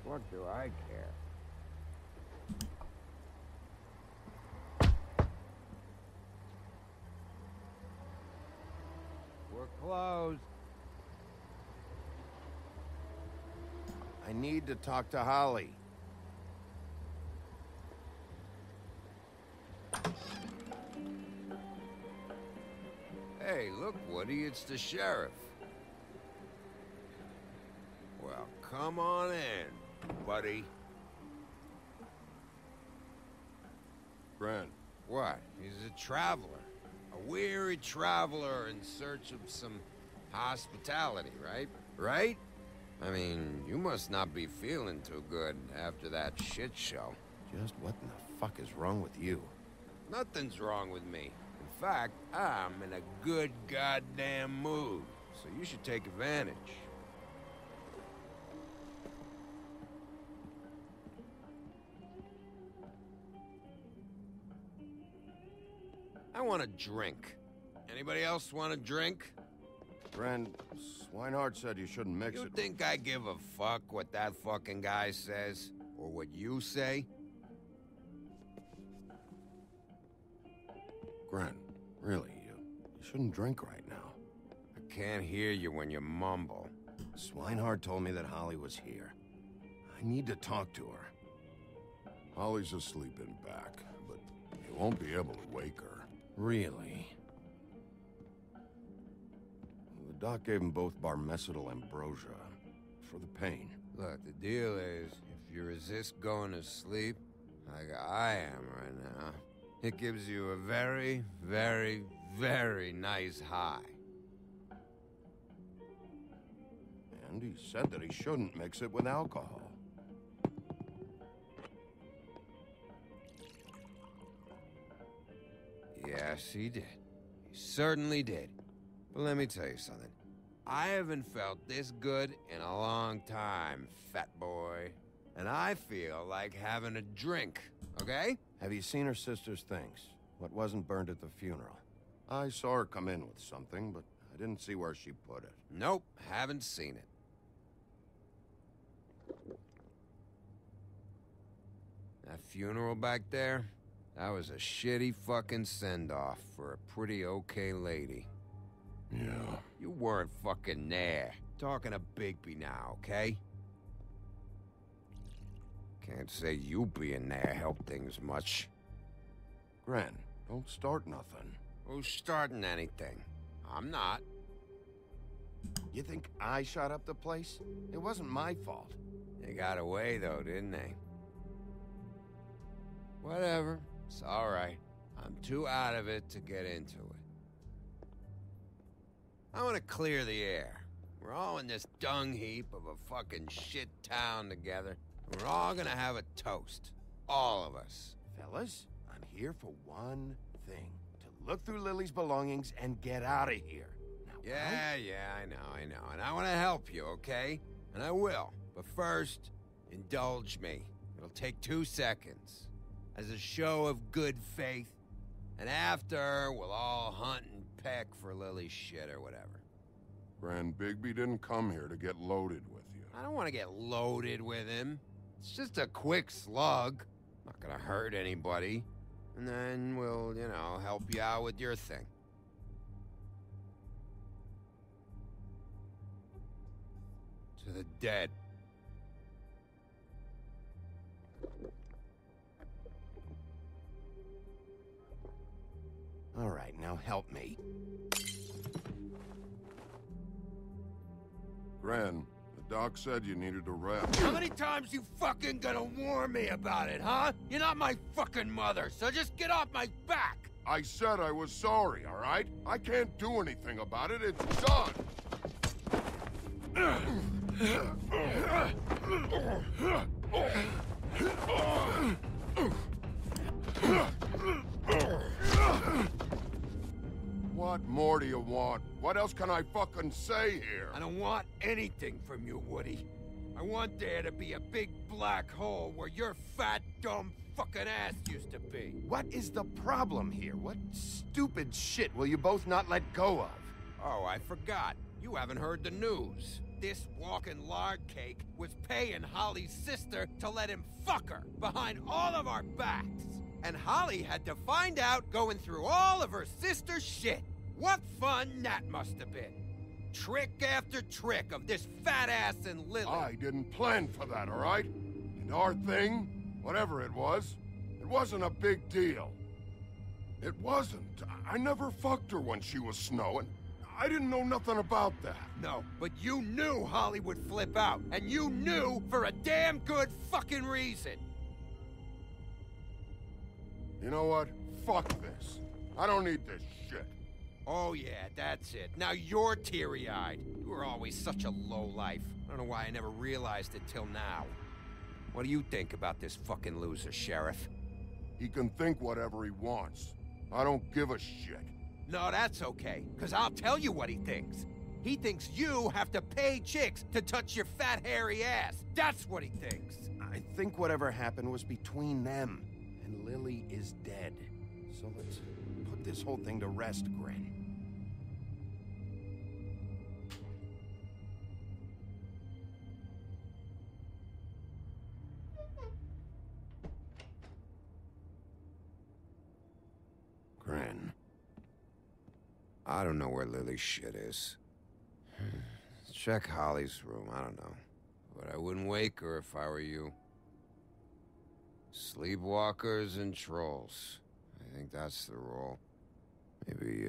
What do I care? We're closed. I need to talk to Holly. Hey, look, Woody, it's the sheriff. Well, come on in, buddy. Grant. What? He's a traveler. A weary traveler in search of some hospitality, right? Right? I mean, you must not be feeling too good after that shit show. Just what in the fuck is wrong with you? Nothing's wrong with me. In fact, I'm in a good goddamn mood. So you should take advantage. I want a drink. Anybody else want a drink? Friend, Swinehart said you shouldn't mix You it. think I give a fuck what that fucking guy says? Or what you say? Grant, really, you shouldn't drink right now. I can't hear you when you mumble. Swinehart told me that Holly was here. I need to talk to her. Holly's asleep in back, but you won't be able to wake her. Really? The doc gave them both Barmecidal ambrosia for the pain. Look, the deal is, if you resist going to sleep, like I am right now, it gives you a very, very, very nice high. And he said that he shouldn't mix it with alcohol. Yes, he did. He certainly did. But let me tell you something. I haven't felt this good in a long time, fat boy. And I feel like having a drink, okay? Have you seen her sister's things? What wasn't burned at the funeral? I saw her come in with something, but I didn't see where she put it. Nope, haven't seen it. That funeral back there, that was a shitty fucking send-off for a pretty okay lady. Yeah. You weren't fucking there. Talking to Bigby now, okay? Can't say you being there helped things much. Gren, don't start nothing. Who's starting anything? I'm not. You think I shot up the place? It wasn't my fault. They got away, though, didn't they? Whatever. It's all right. I'm too out of it to get into it. I want to clear the air. We're all in this dung heap of a fucking shit town together. We're all gonna have a toast. All of us. Fellas, I'm here for one thing. To look through Lily's belongings and get out of here. Now, Yeah, I know. And I want to help you, okay? And I will. But first, indulge me. It'll take 2 seconds. As a show of good faith. And after, we'll all hunt and peck for Lily's shit or whatever. Grand Bigby didn't come here to get loaded with you. I don't want to get loaded with him. It's just a quick slug. Not gonna hurt anybody. And then we'll, help you out with your thing. To the dead. All right, now help me. Gren, the doc said you needed a rest. How many times you fucking gonna warn me about it, huh? You're not my fucking mother, so just get off my back! I said I was sorry, all right? I can't do anything about it. It's done. What more do you want? What else can I fucking say here? I don't want anything from you, Woody. I want there to be a big black hole where your fat, dumb fucking ass used to be. What is the problem here? What stupid shit will you both not let go of? Oh, I forgot. You haven't heard the news. This walking lard cake was paying Holly's sister to let him fuck her behind all of our backs. And Holly had to find out going through all of her sister's shit. What fun that must have been. Trick after trick of this fat ass and Lily. I didn't plan for that, all right? And our thing, whatever it wasn't a big deal. It wasn't. I never fucked her when she was snowing. I didn't know nothing about that. No, but you knew Holly would flip out. And you knew for a damn good fucking reason. You know what? Fuck this. I don't need this shit. Oh yeah, that's it. Now you're teary-eyed. You were always such a lowlife. I don't know why I never realized it till now. What do you think about this fucking loser, Sheriff? He can think whatever he wants. I don't give a shit. No, that's okay, because I'll tell you what he thinks. He thinks you have to pay chicks to touch your fat, hairy ass. That's what he thinks. I think whatever happened was between them. And Lily is dead. So let's put this whole thing to rest, Gren. Gren. I don't know where Lily's shit is. Check Holly's room, I don't know. But I wouldn't wake her if I were you. Sleepwalkers and trolls. I think that's the rule. Maybe,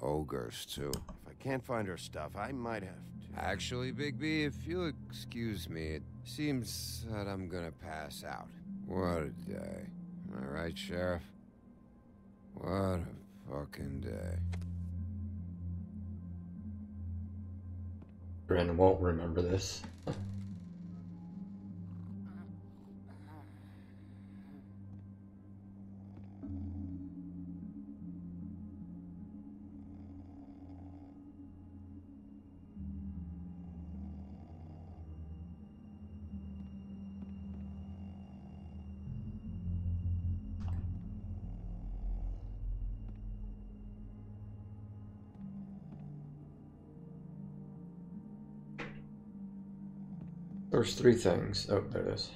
ogres, too. If I can't find her stuff, I might have to... Actually, Bigby, if you'll excuse me, it seems that I'm gonna pass out. What a day. Am I right, Sheriff? What a fucking day. Bryn won't remember this. There's three things. Oh, there it is.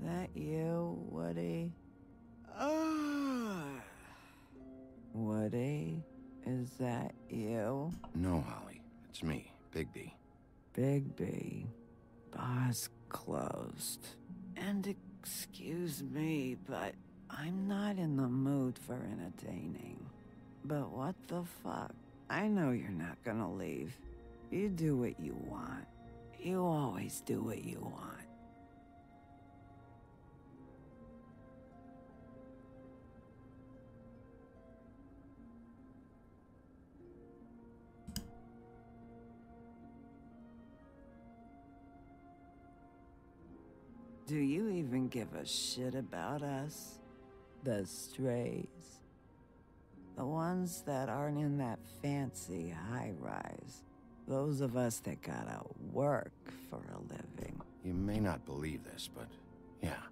That you, Woody? Woody? Is that you? No, Holly. It's me, Bigby. Bigby. Bar's closed. And excuse me, but I'm not in the mood for entertaining. But what the fuck? I know you're not gonna leave. You do what you want. You always do what you want. Do you even give a shit about us? The strays? The ones that aren't in that fancy high-rise. Those of us that gotta work for a living. You may not believe this, but yeah,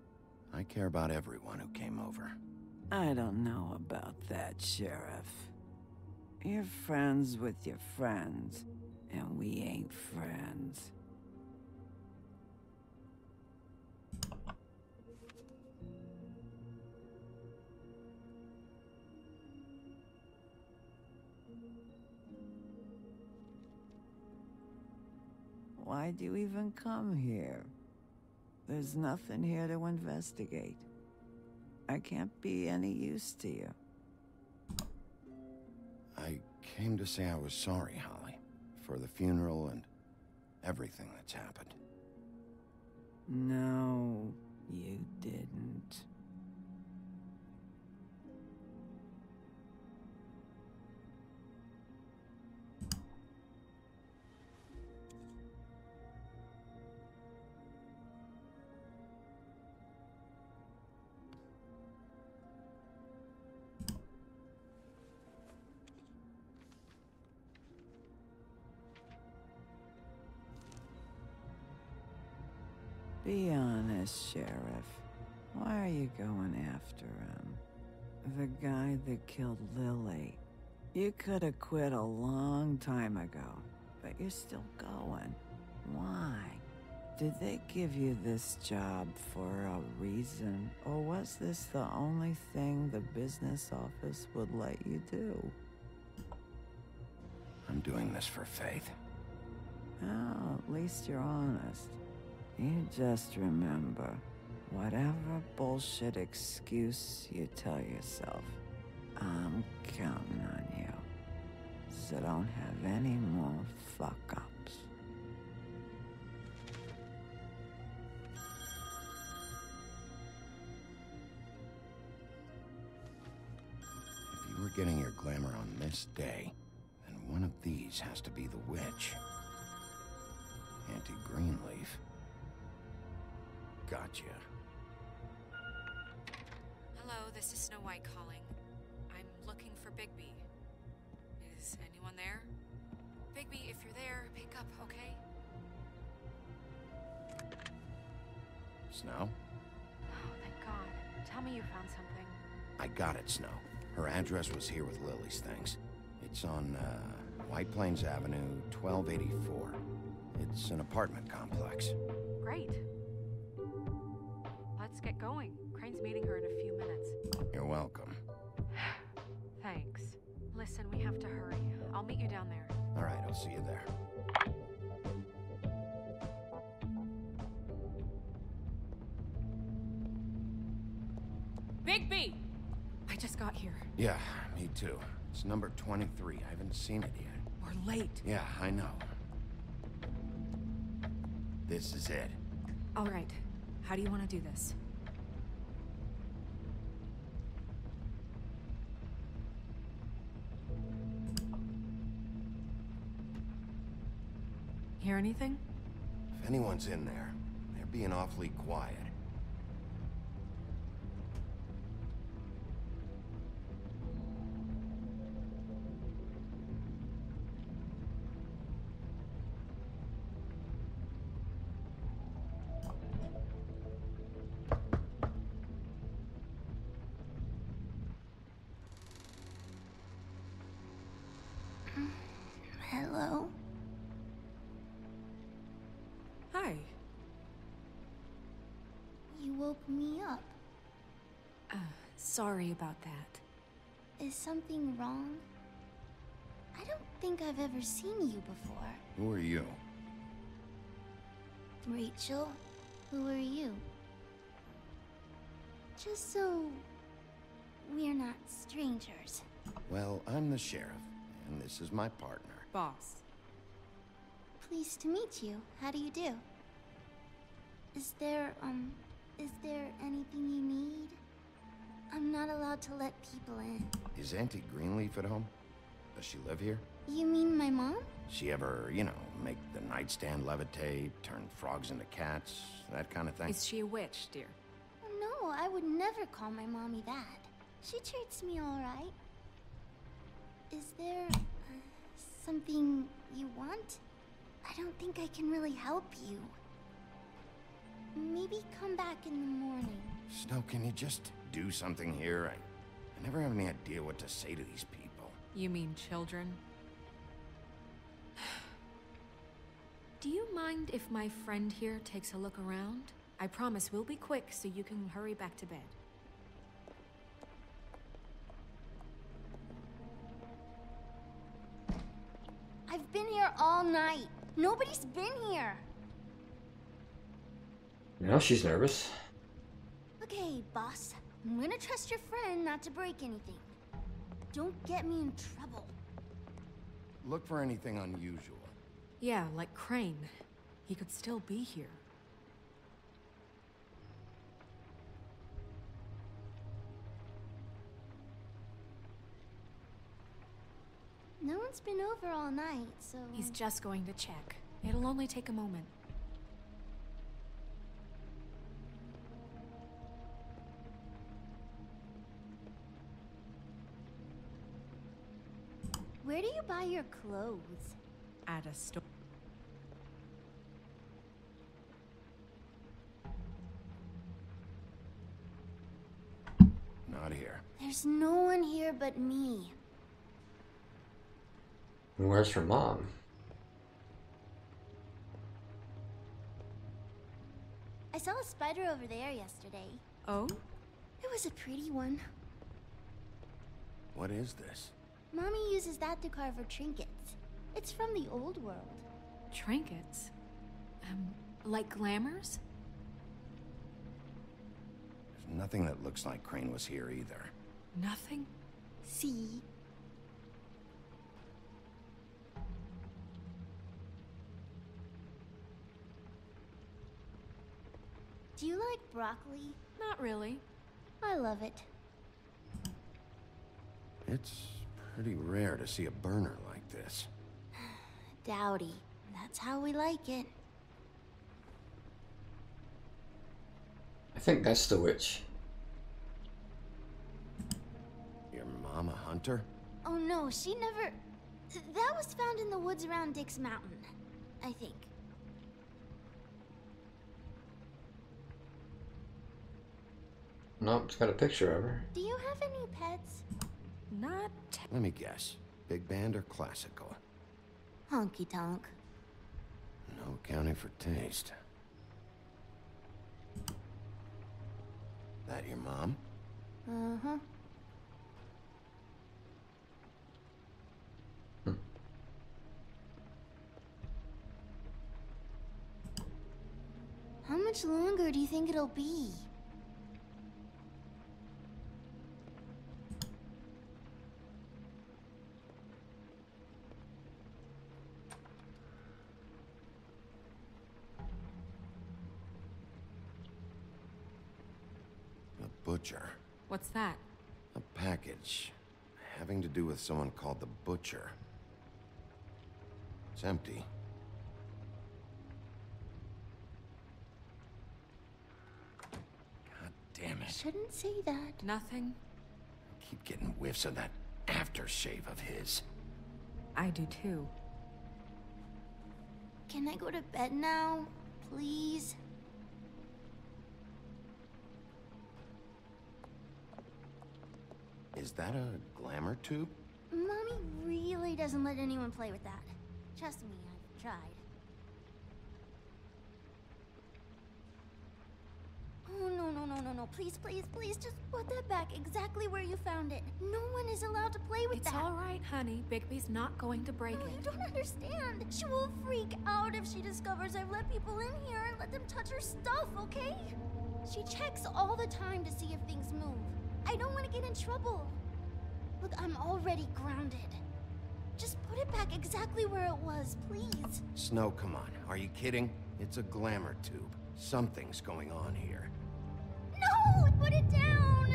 I care about everyone who came over. I don't know about that, Sheriff. You're friends with your friends, and we ain't friends. Why'd you even come here? There's nothing here to investigate. I can't be any use to you. I came to say I was sorry, Holly, for the funeral and everything that's happened. No, you didn't. Be honest, Sheriff. Why are you going after him? The guy that killed Lily. You could have quit a long time ago, but you're still going. Why? Did they give you this job for a reason, or was this the only thing the business office would let you do? I'm doing this for Faith. Oh, at least you're honest. You just remember, whatever bullshit excuse you tell yourself, I'm counting on you. So don't have any more fuck-ups. If you were getting your glamour on this day, then one of these has to be the witch. Auntie Greenleaf. Gotcha. Hello, this is Snow White calling. I'm looking for Bigby. Is anyone there? Bigby, if you're there, pick up, okay? Snow? Oh, thank God. Tell me you found something. I got it, Snow. Her address was here with Lily's things. It's on, White Plains Avenue, 1284. It's an apartment complex. Great. Let's get going. Crane's meeting her in a few minutes. You're welcome. Thanks. Listen, we have to hurry. I'll meet you down there. All right, I'll see you there. Bigby! I just got here. Yeah, me too. It's number 23. I haven't seen it yet. We're late. Yeah, I know. This is it. All right. How do you want to do this? Hear anything? If anyone's in there, they're being awfully quiet. Hello? Hi. You woke me up. Sorry about that. Is something wrong? I don't think I've ever seen you before. Who are you? Rachel, who are you? Just so we're not strangers. Well, I'm the sheriff, and this is my partner. Boss. Pleased to meet you. How do you do? Is there anything you need? I'm not allowed to let people in. Is Auntie Greenleaf at home? Does she live here? You mean my mom? She ever, you know, make the nightstand levitate, turn frogs into cats, that kind of thing? Is she a witch, dear? No, I would never call my mommy that. She treats me all right. Is there something you want? I don't think I can really help you. Maybe come back in the morning. Snow, can you just do something here? I never have any idea what to say to these people. You mean children? Do you mind if my friend here takes a look around? I promise we'll be quick so you can hurry back to bed. I've been here all night. Nobody's been here. Now she's nervous. Okay, boss. I'm gonna trust your friend not to break anything. Don't get me in trouble. Look for anything unusual. Yeah, like Crane. He could still be here. No one's been over all night, so... He's just going to check. It'll only take a moment. Where do you buy your clothes? At a store. Not here. There's no one here but me. Where's her mom? I saw a spider over there yesterday. Oh? It was a pretty one. What is this? Mommy uses that to carve her trinkets. It's from the old world. Trinkets? Like glamours? There's nothing that looks like Crane was here either. Nothing? See? Do you like broccoli? Not really. I love it. It's pretty rare to see a burner like this. Dowdy. That's how we like it. I think that's the witch. Your mom a hunter? Oh no, she never... That was found in the woods around Dick's Mountain, I think. Nope, it's got a picture of her. Do you have any pets? Not... Let me guess. Big band or classical? Honky tonk. No accounting for taste. That your mom? Uh-huh. How much longer do you think it'll be? A butcher. What's that? A package. Having to do with someone called the Butcher. It's empty. God damn it. Shouldn't say that. Nothing. I keep getting whiffs of that aftershave of his. I do too. Can I go to bed now? Please? Is that a glamour tube? Mommy really doesn't let anyone play with that. Trust me, I've tried. Oh, no. Please, just put that back exactly where you found it. No one is allowed to play with that. It's all right, honey. Bigby's not going to break it. You don't understand. She will freak out if she discovers I've let people in here and let them touch her stuff, okay? She checks all the time to see if things move. I don't want to get in trouble. Look, I'm already grounded. Just put it back exactly where it was, please. Snow, come on. Are you kidding? It's a glamour tube. Something's going on here. No! Put it down!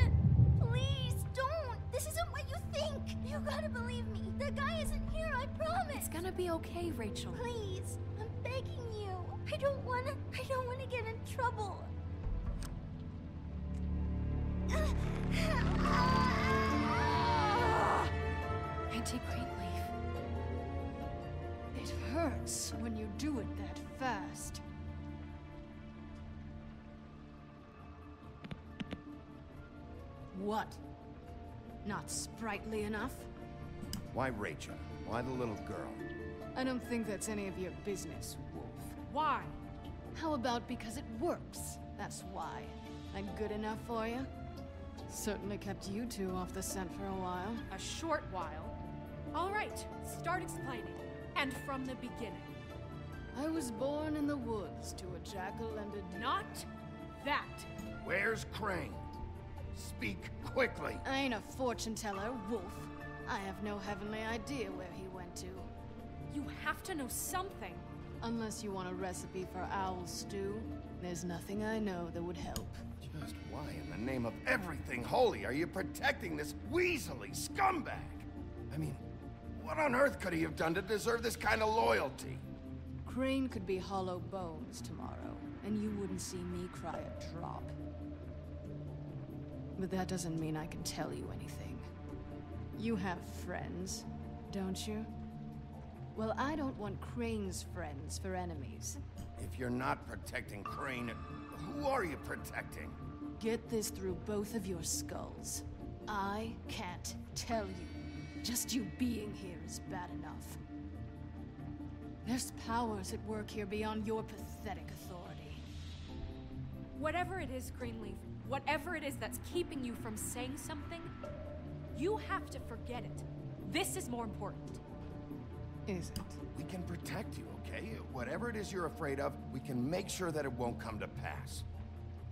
Please, don't! This isn't what you think! You gotta believe me. The guy isn't here, I promise! It's gonna be okay, Rachel. Please, I'm begging you. I don't wanna get in trouble. Auntie Greenleaf. It hurts when you do it that fast. What? Not sprightly enough? Why Rachel? Why the little girl? I don't think that's any of your business, Wolf. Why? How about because it works? That's why. That good enough for you? Certainly kept you two off the scent for a while. A short while. All right, start explaining. And from the beginning. I was born in the woods to a jackal and a deer. Not that. Where's Crane? Speak quickly. I ain't a fortune teller, Wolf. I have no heavenly idea where he went to. You have to know something. Unless you want a recipe for owl stew, there's nothing I know that would help. Just why in the name of everything holy are you protecting this weaselly scumbag? I mean, what on earth could he have done to deserve this kind of loyalty? Crane could be hollow bones tomorrow, and you wouldn't see me cry a drop. But that doesn't mean I can tell you anything. You have friends, don't you? Well, I don't want Crane's friends for enemies. If you're not protecting Crane, who are you protecting? Get this through both of your skulls. I can't tell you. Just you being here is bad enough. There's powers at work here beyond your pathetic authority. Whatever it is, Greenleaf, whatever it is that's keeping you from saying something, you have to forget it. This is more important. Is it? We can protect you, okay? Whatever it is you're afraid of, we can make sure that it won't come to pass.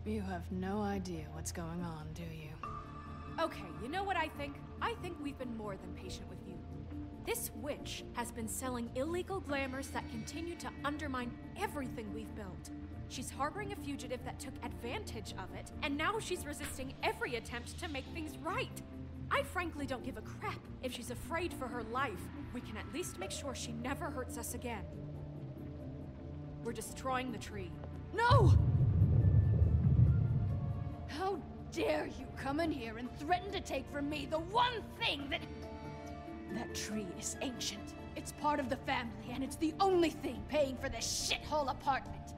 You have no idea what's going on, do you? Okay, you know what I think? I think we've been more than patient with you. This witch has been selling illegal glamours that continue to undermine everything we've built. She's harboring a fugitive that took advantage of it, and now she's resisting every attempt to make things right. I frankly don't give a crap if she's afraid for her life. We can at least make sure she never hurts us again. We're destroying the tree. No! How dare you come in here and threaten to take from me the one thing that... That tree is ancient. It's part of the family, and it's the only thing paying for this shithole apartment.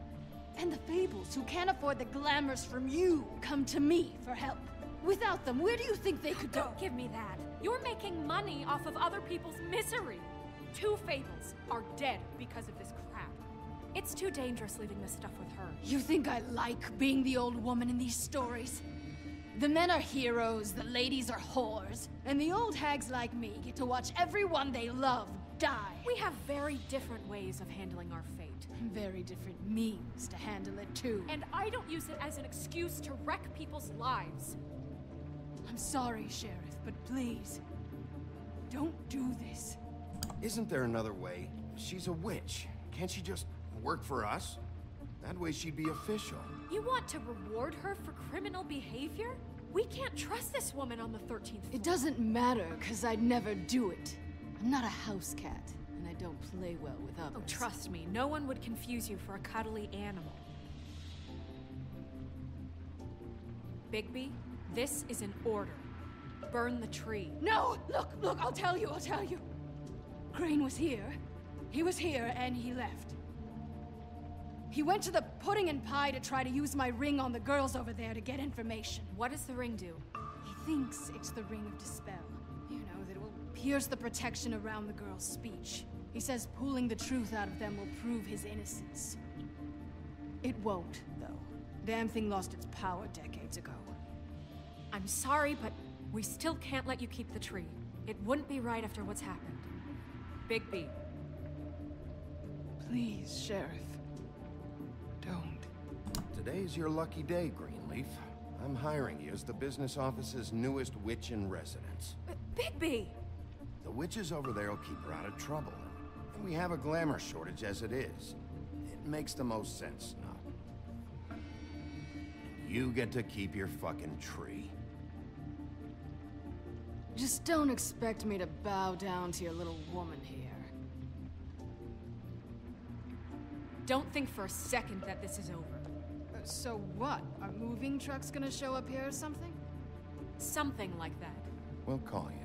And the Fables, who can't afford the glamours from you, come to me for help. Without them, where do you think they could go? Don't give me that. You're making money off of other people's misery. 2 Fables are dead because of this crap. It's too dangerous leaving this stuff with her. You think I like being the old woman in these stories? The men are heroes, the ladies are whores, and the old hags like me get to watch everyone they love die. We have very different ways of handling our fate. Very different means to handle it, too. And I don't use it as an excuse to wreck people's lives. I'm sorry, Sheriff, but please, don't do this. Isn't there another way? She's a witch. Can't she just work for us? That way she'd be official. You want to reward her for criminal behavior? We can't trust this woman on the 13th floor. It doesn't matter, because I'd never do it. I'm not a house cat, and I don't play well with others. Oh, trust me, no one would confuse you for a cuddly animal. Bigby, this is an order. Burn the tree. No! Look, I'll tell you. Crane was here. He was here, and he left. He went to the pudding and pie to try to use my ring on the girls over there to get information. What does the ring do? He thinks it's the ring of dispel. You know, that it will pierce the protection around the girls' speech. He says pulling the truth out of them will prove his innocence. It won't, though. Damn thing lost its power decades ago. I'm sorry, but we still can't let you keep the tree. It wouldn't be right after what's happened. Bigby. Please, Sheriff. Don't. Today's your lucky day, Greenleaf. I'm hiring you as the business office's newest witch in residence. Bigby! The witches over there will keep her out of trouble. And we have a glamour shortage as it is. It makes the most sense now. And you get to keep your fucking tree. Just don't expect me to bow down to your little woman here. Don't think for a second that this is over. So what? Are moving trucks gonna show up here or something? Something like that. We'll call you.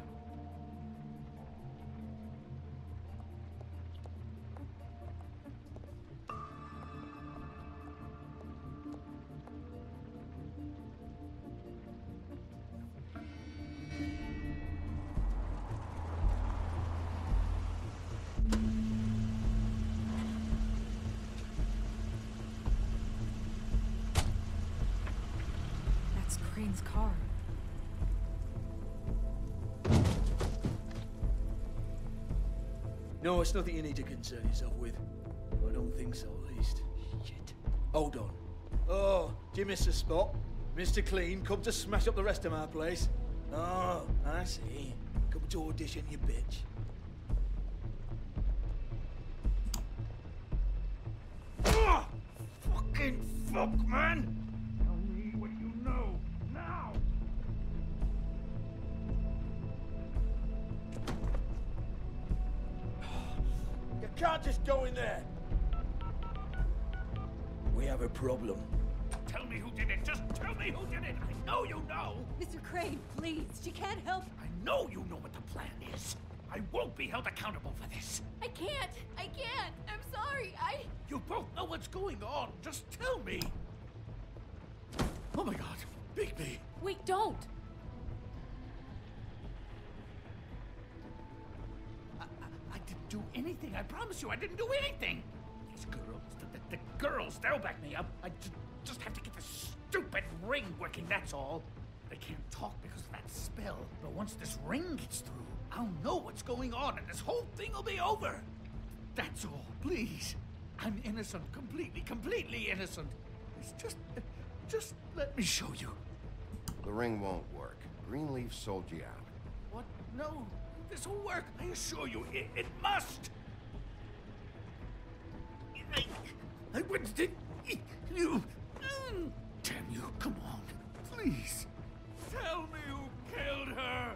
Crane's car. No, it's nothing you need to concern yourself with. I don't think so, at least. Shit. Hold on. Oh, do you miss the spot? Mr. Clean, come to smash up the rest of my place. Oh, I see. Come to audition, you bitch. Oh, fucking fuck, man! Tell me what you know, now! You can't just go in there! We have a problem. Tell me who did it! Just tell me who did it! I know you know! Mr. Crane, please, she can't help. I know you know what the plan is. I won't be held accountable for this. I can't! I'm sorry, You both know what's going on. Just tell me. Oh my god, Bigby. Wait, don't! I didn't do anything. I promise you, I didn't do anything. These girls, the girls, they'll back me up. I just have to get this stupid ring working, that's all. They can't talk because of that spell. But once this ring gets through, I'll know what's going on and this whole thing will be over. That's all, please. I'm innocent, completely innocent. It's just let me show you. The ring won't work. Greenleaf sold you out. What? No, this will work. I assure you, it must. I wouldn't. You. Damn you! Come on, please. Tell me who killed her.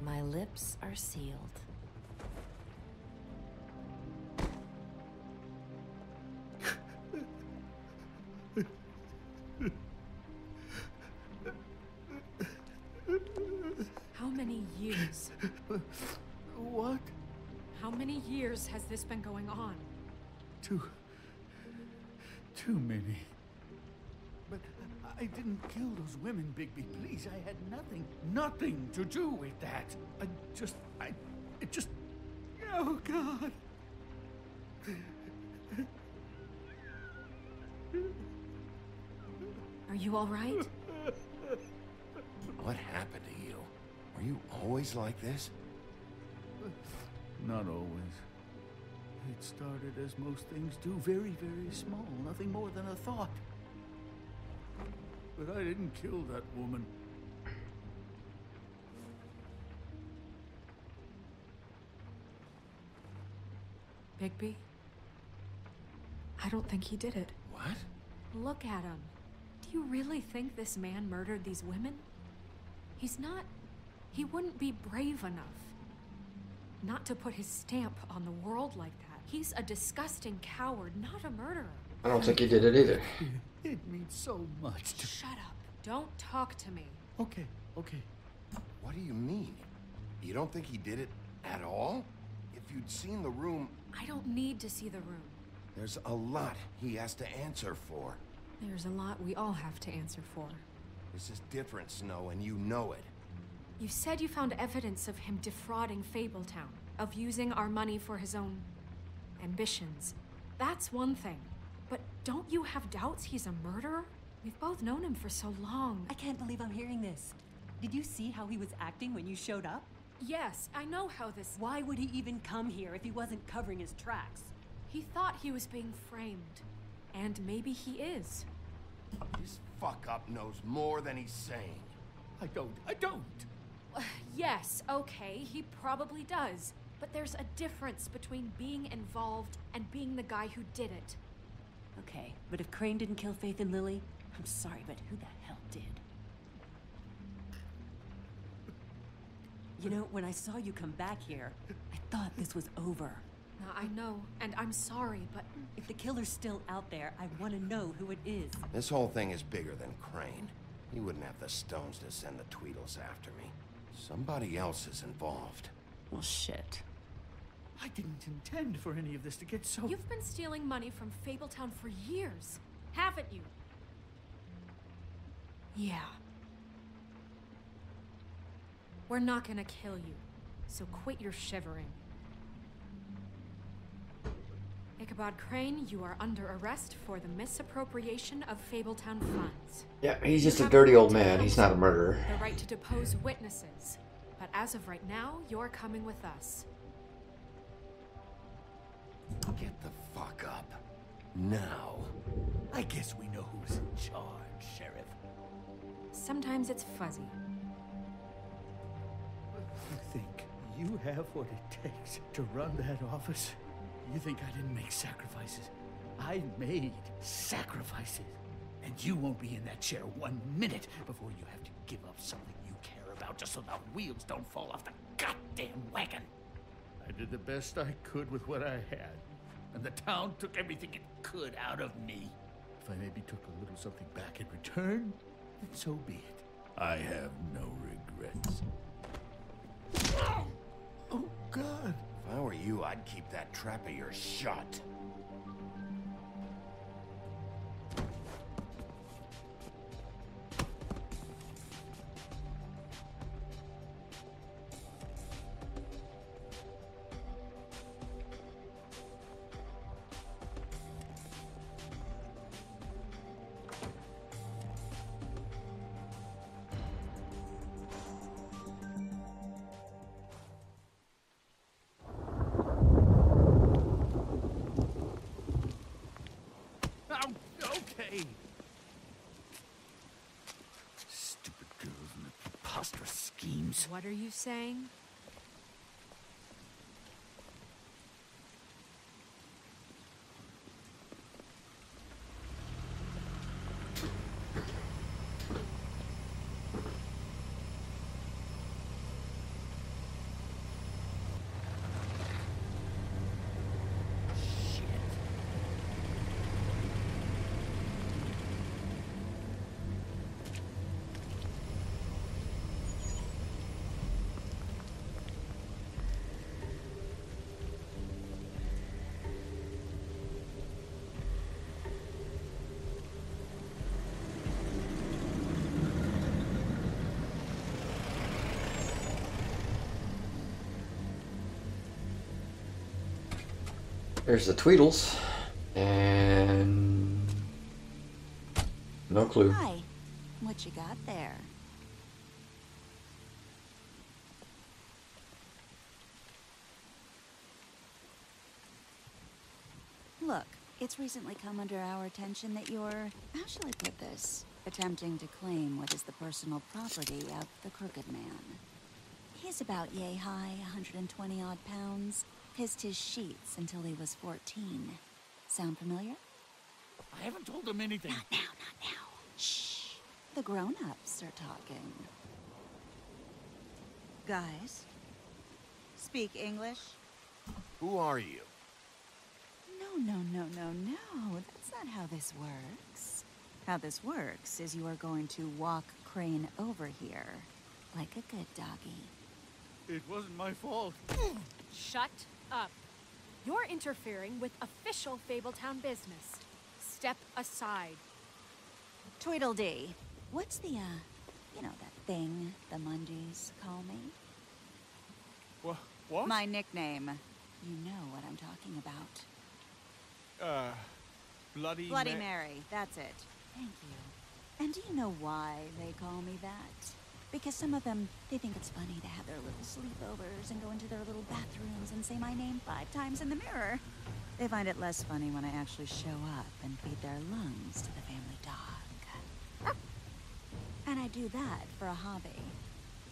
My lips are sealed. How many years? What? How many years has this been going on? Too many. But I didn't kill those women, Bigby. Please, I had nothing to do with that. It just... Oh, God. Are you all right? What happened to you? Were you always like this? Not always. It started as most things do, very, very small, nothing more than a thought. But I didn't kill that woman. Bigby? I don't think he did it. What? Look at him. Do you really think this man murdered these women? He's not... He wouldn't be brave enough. Not to put his stamp on the world like that. He's a disgusting coward, not a murderer. I don't think he did it either. It means so much to... Shut up. Don't talk to me. Okay, okay. What do you mean? You don't think he did it at all? If you'd seen the room... I don't need to see the room. There's a lot he has to answer for. There's a lot we all have to answer for. This is different, Snow, and you know it. You said you found evidence of him defrauding Fabletown, of using our money for his own ambitions. That's one thing. But don't you have doubts he's a murderer? We've both known him for so long. I can't believe I'm hearing this. Did you see how he was acting when you showed up? Yes, I know how this... Why would he even come here if he wasn't covering his tracks? He thought he was being framed. And maybe he is. This fuck-up knows more than he's saying. I don't. Yes, okay, he probably does. But there's a difference between being involved and being the guy who did it. Okay, but if Crane didn't kill Faith and Lily, I'm sorry, but who the hell did? You know, when I saw you come back here, I thought this was over. I know, and I'm sorry, but... If the killer's still out there, I want to know who it is. This whole thing is bigger than Crane. He wouldn't have the stones to send the Tweedles after me. Somebody else is involved. Well, shit. I didn't intend for any of this to get so... You've been stealing money from Fabletown for years, haven't you? Yeah. We're not gonna kill you, so quit your shivering. Ichabod Crane, you are under arrest for the misappropriation of Fabletown funds. Yeah, he's just a dirty old man. He's not a murderer. The right to depose witnesses. But as of right now, you're coming with us. Get the fuck up. Now. I guess we know who's in charge, Sheriff. Sometimes it's fuzzy. You think you have what it takes to run that office? You think I didn't make sacrifices? I made sacrifices. And you won't be in that chair 1 minute before you have to give up something you care about just so the wheels don't fall off the goddamn wagon. I did the best I could with what I had. And the town took everything it could out of me. If I maybe took a little something back in return, then so be it. I have no regrets. Oh, God. If I were you, I'd keep that trap of yours shut. Stupid girls and their preposterous schemes. What are you saying? There's the Tweedles. And no clue. Hi. What you got there? Look, it's recently come under our attention that you're, how shall I put this, attempting to claim what is the personal property of the Crooked Man. He's about yay high, 120 odd pounds, pissed his sheets until he was 14. Sound familiar? I haven't told him anything. Not now. Shh. The grown-ups are talking. Guys, speak English? Who are you? No. That's not how this works. How this works is you are going to walk Crane over here, like a good doggy. It wasn't my fault. Shut up. You're interfering with official Fabletown business. Step aside. Tweedledee. What's the, you know, that thing the Mundies call me? What? My nickname. You know what I'm talking about. Bloody Mary, that's it. Thank you. And do you know why they call me that? Because some of them, they think it's funny to have their little sleepovers and go into their little bathrooms and say my name 5 times in the mirror. They find it less funny when I actually show up and feed their lungs to the family dog. And I do that for a hobby.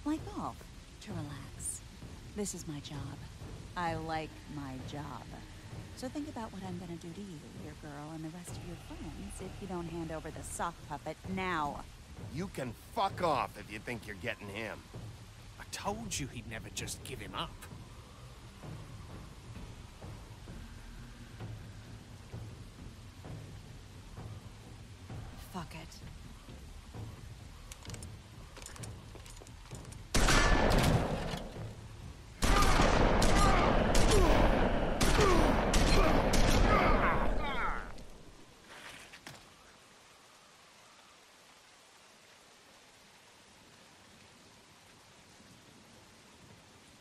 Like golf, to relax. This is my job. I like my job. So think about what I'm gonna do to you, your girl, and the rest of your friends if you don't hand over the sock puppet now. You can fuck off if you think you're getting him. I told you he'd never just give him up. Fuck it.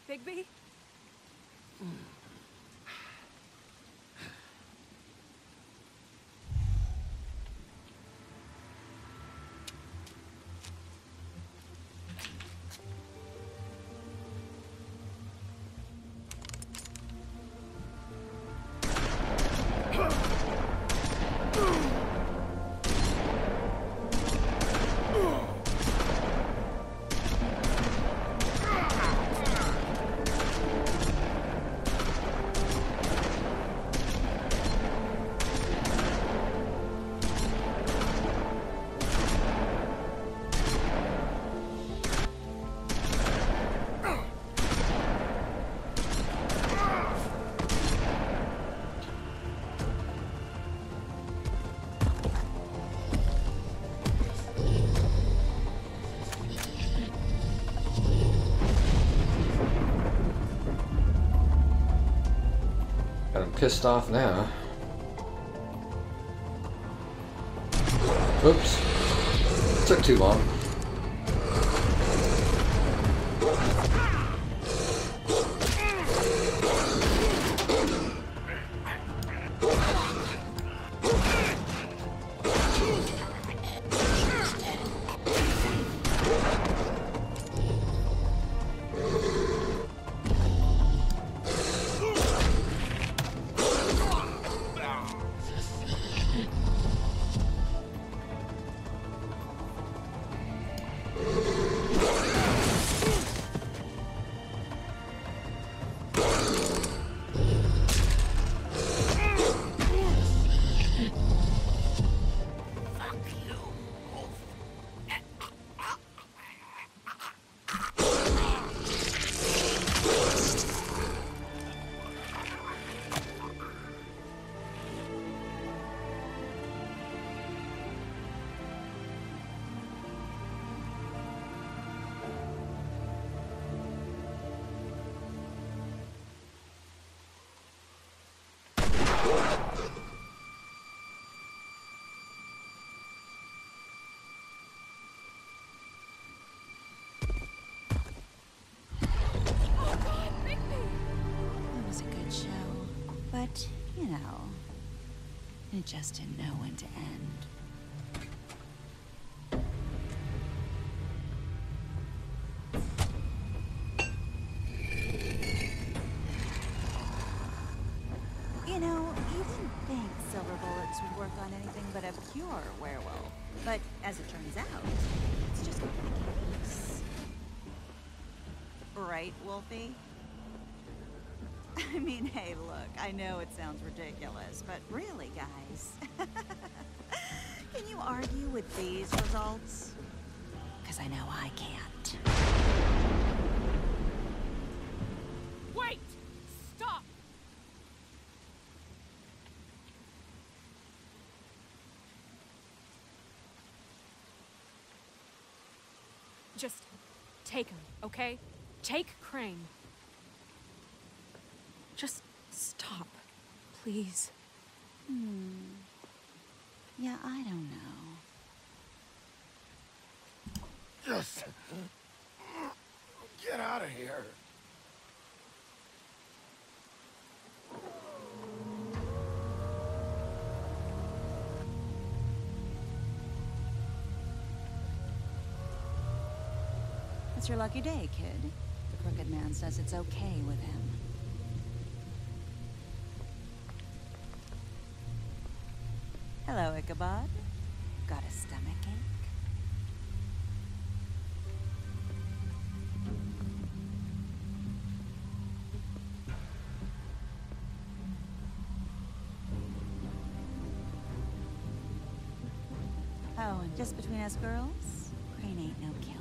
Bigby? I'm pissed off now. Oops. Took too long. It was a good show, but, you know, It just didn't know when to end. You know, you didn't think silver bullets would work on anything but a pure werewolf. But as it turns out, it's just not the case. Right, Wolfie? I mean, hey, look, I know it sounds ridiculous, but really, guys, can you argue with these results? Because I know I can't. Wait! Stop! Just take him, okay? Take Crane. Just stop, please. Yeah, I don't know. Just get out of here. It's your lucky day, kid. The Crooked Man says it's okay with him. Hello, Ichabod. Got a stomachache? Oh, and just between us girls, Crane ain't no killer.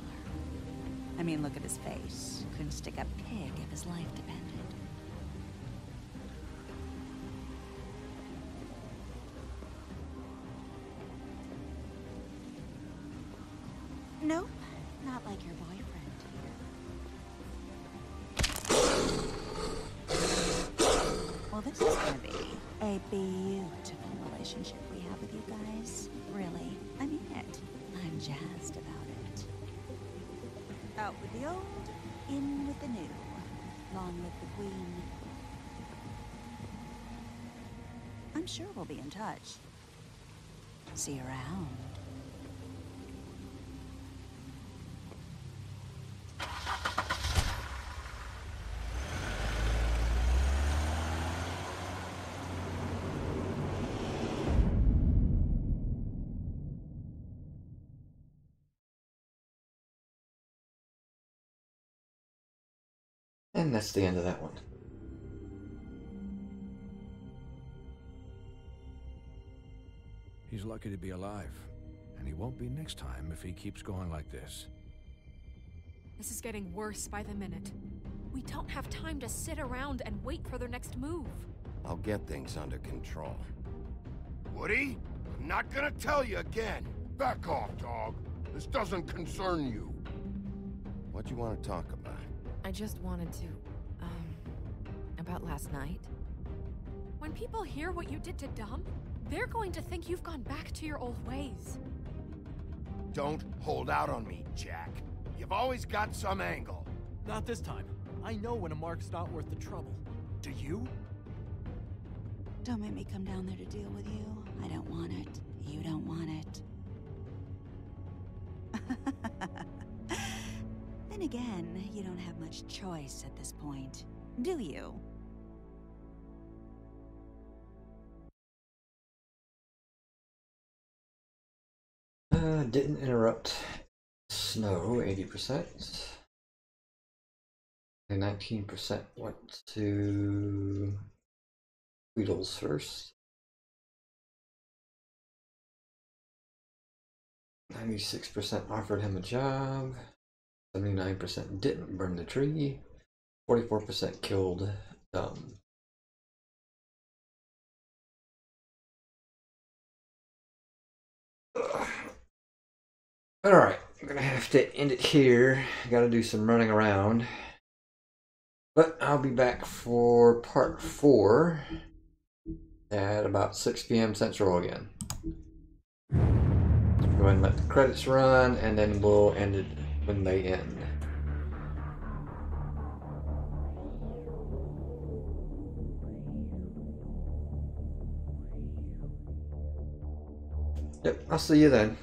I mean, look at his face. Couldn't stick a pig if his life depended. Nope, not like your boyfriend here. Well, this is gonna be a beautiful relationship we have with you guys. Really, I mean it. I'm jazzed about it. Out with the old, in with the new. Long live the Queen. I'm sure we'll be in touch. See you around. And that's the end of that one. He's lucky to be alive, and he won't be next time if he keeps going like this. This is getting worse by the minute. We don't have time to sit around and wait for their next move. I'll get things under control. Woody, I'm not gonna tell you again. Back off, dog. This doesn't concern you. What do you want to talk about? I just wanted to, about last night. When people hear what you did to Dom, they're going to think you've gone back to your old ways. Don't hold out on me, Jack. You've always got some angle. Not this time. I know when a mark's not worth the trouble. Do you? Don't make me come down there to deal with you. I don't want it. You don't want it. Then again, you don't have much choice at this point, do you? Didn't interrupt. Snow, 80%. And 19% went to Tweedles first. 96% offered him a job. 79% didn't burn the tree. 44% killed Dumb. Alright, I'm gonna have to end it here. Gotta do some running around. But I'll be back for part 4 at about 6 p.m. Central again. Go ahead and let the credits run, and then we'll end it when they end. Yep, I'll see you then.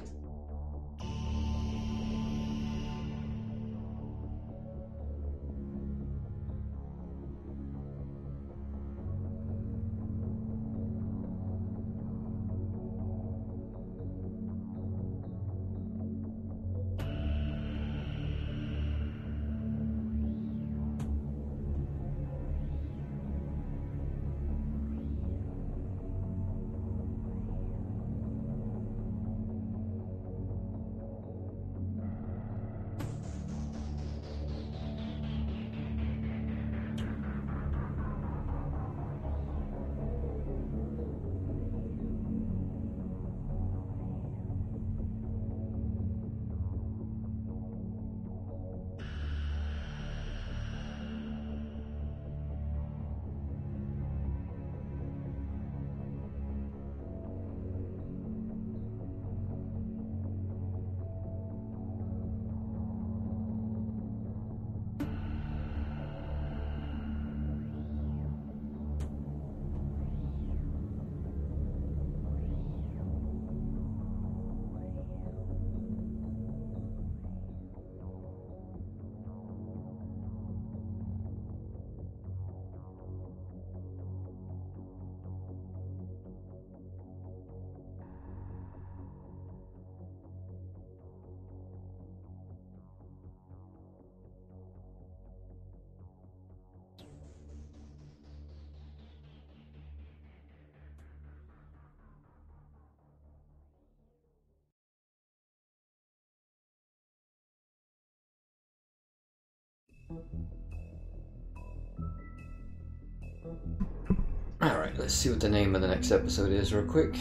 Alright, let's see what the name of the next episode is real quick.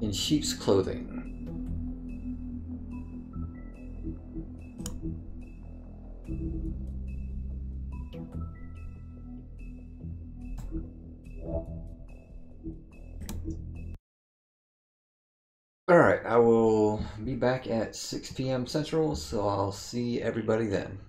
In sheep's clothing. Alright, I will be back at 6 p.m. Central, so I'll see everybody then.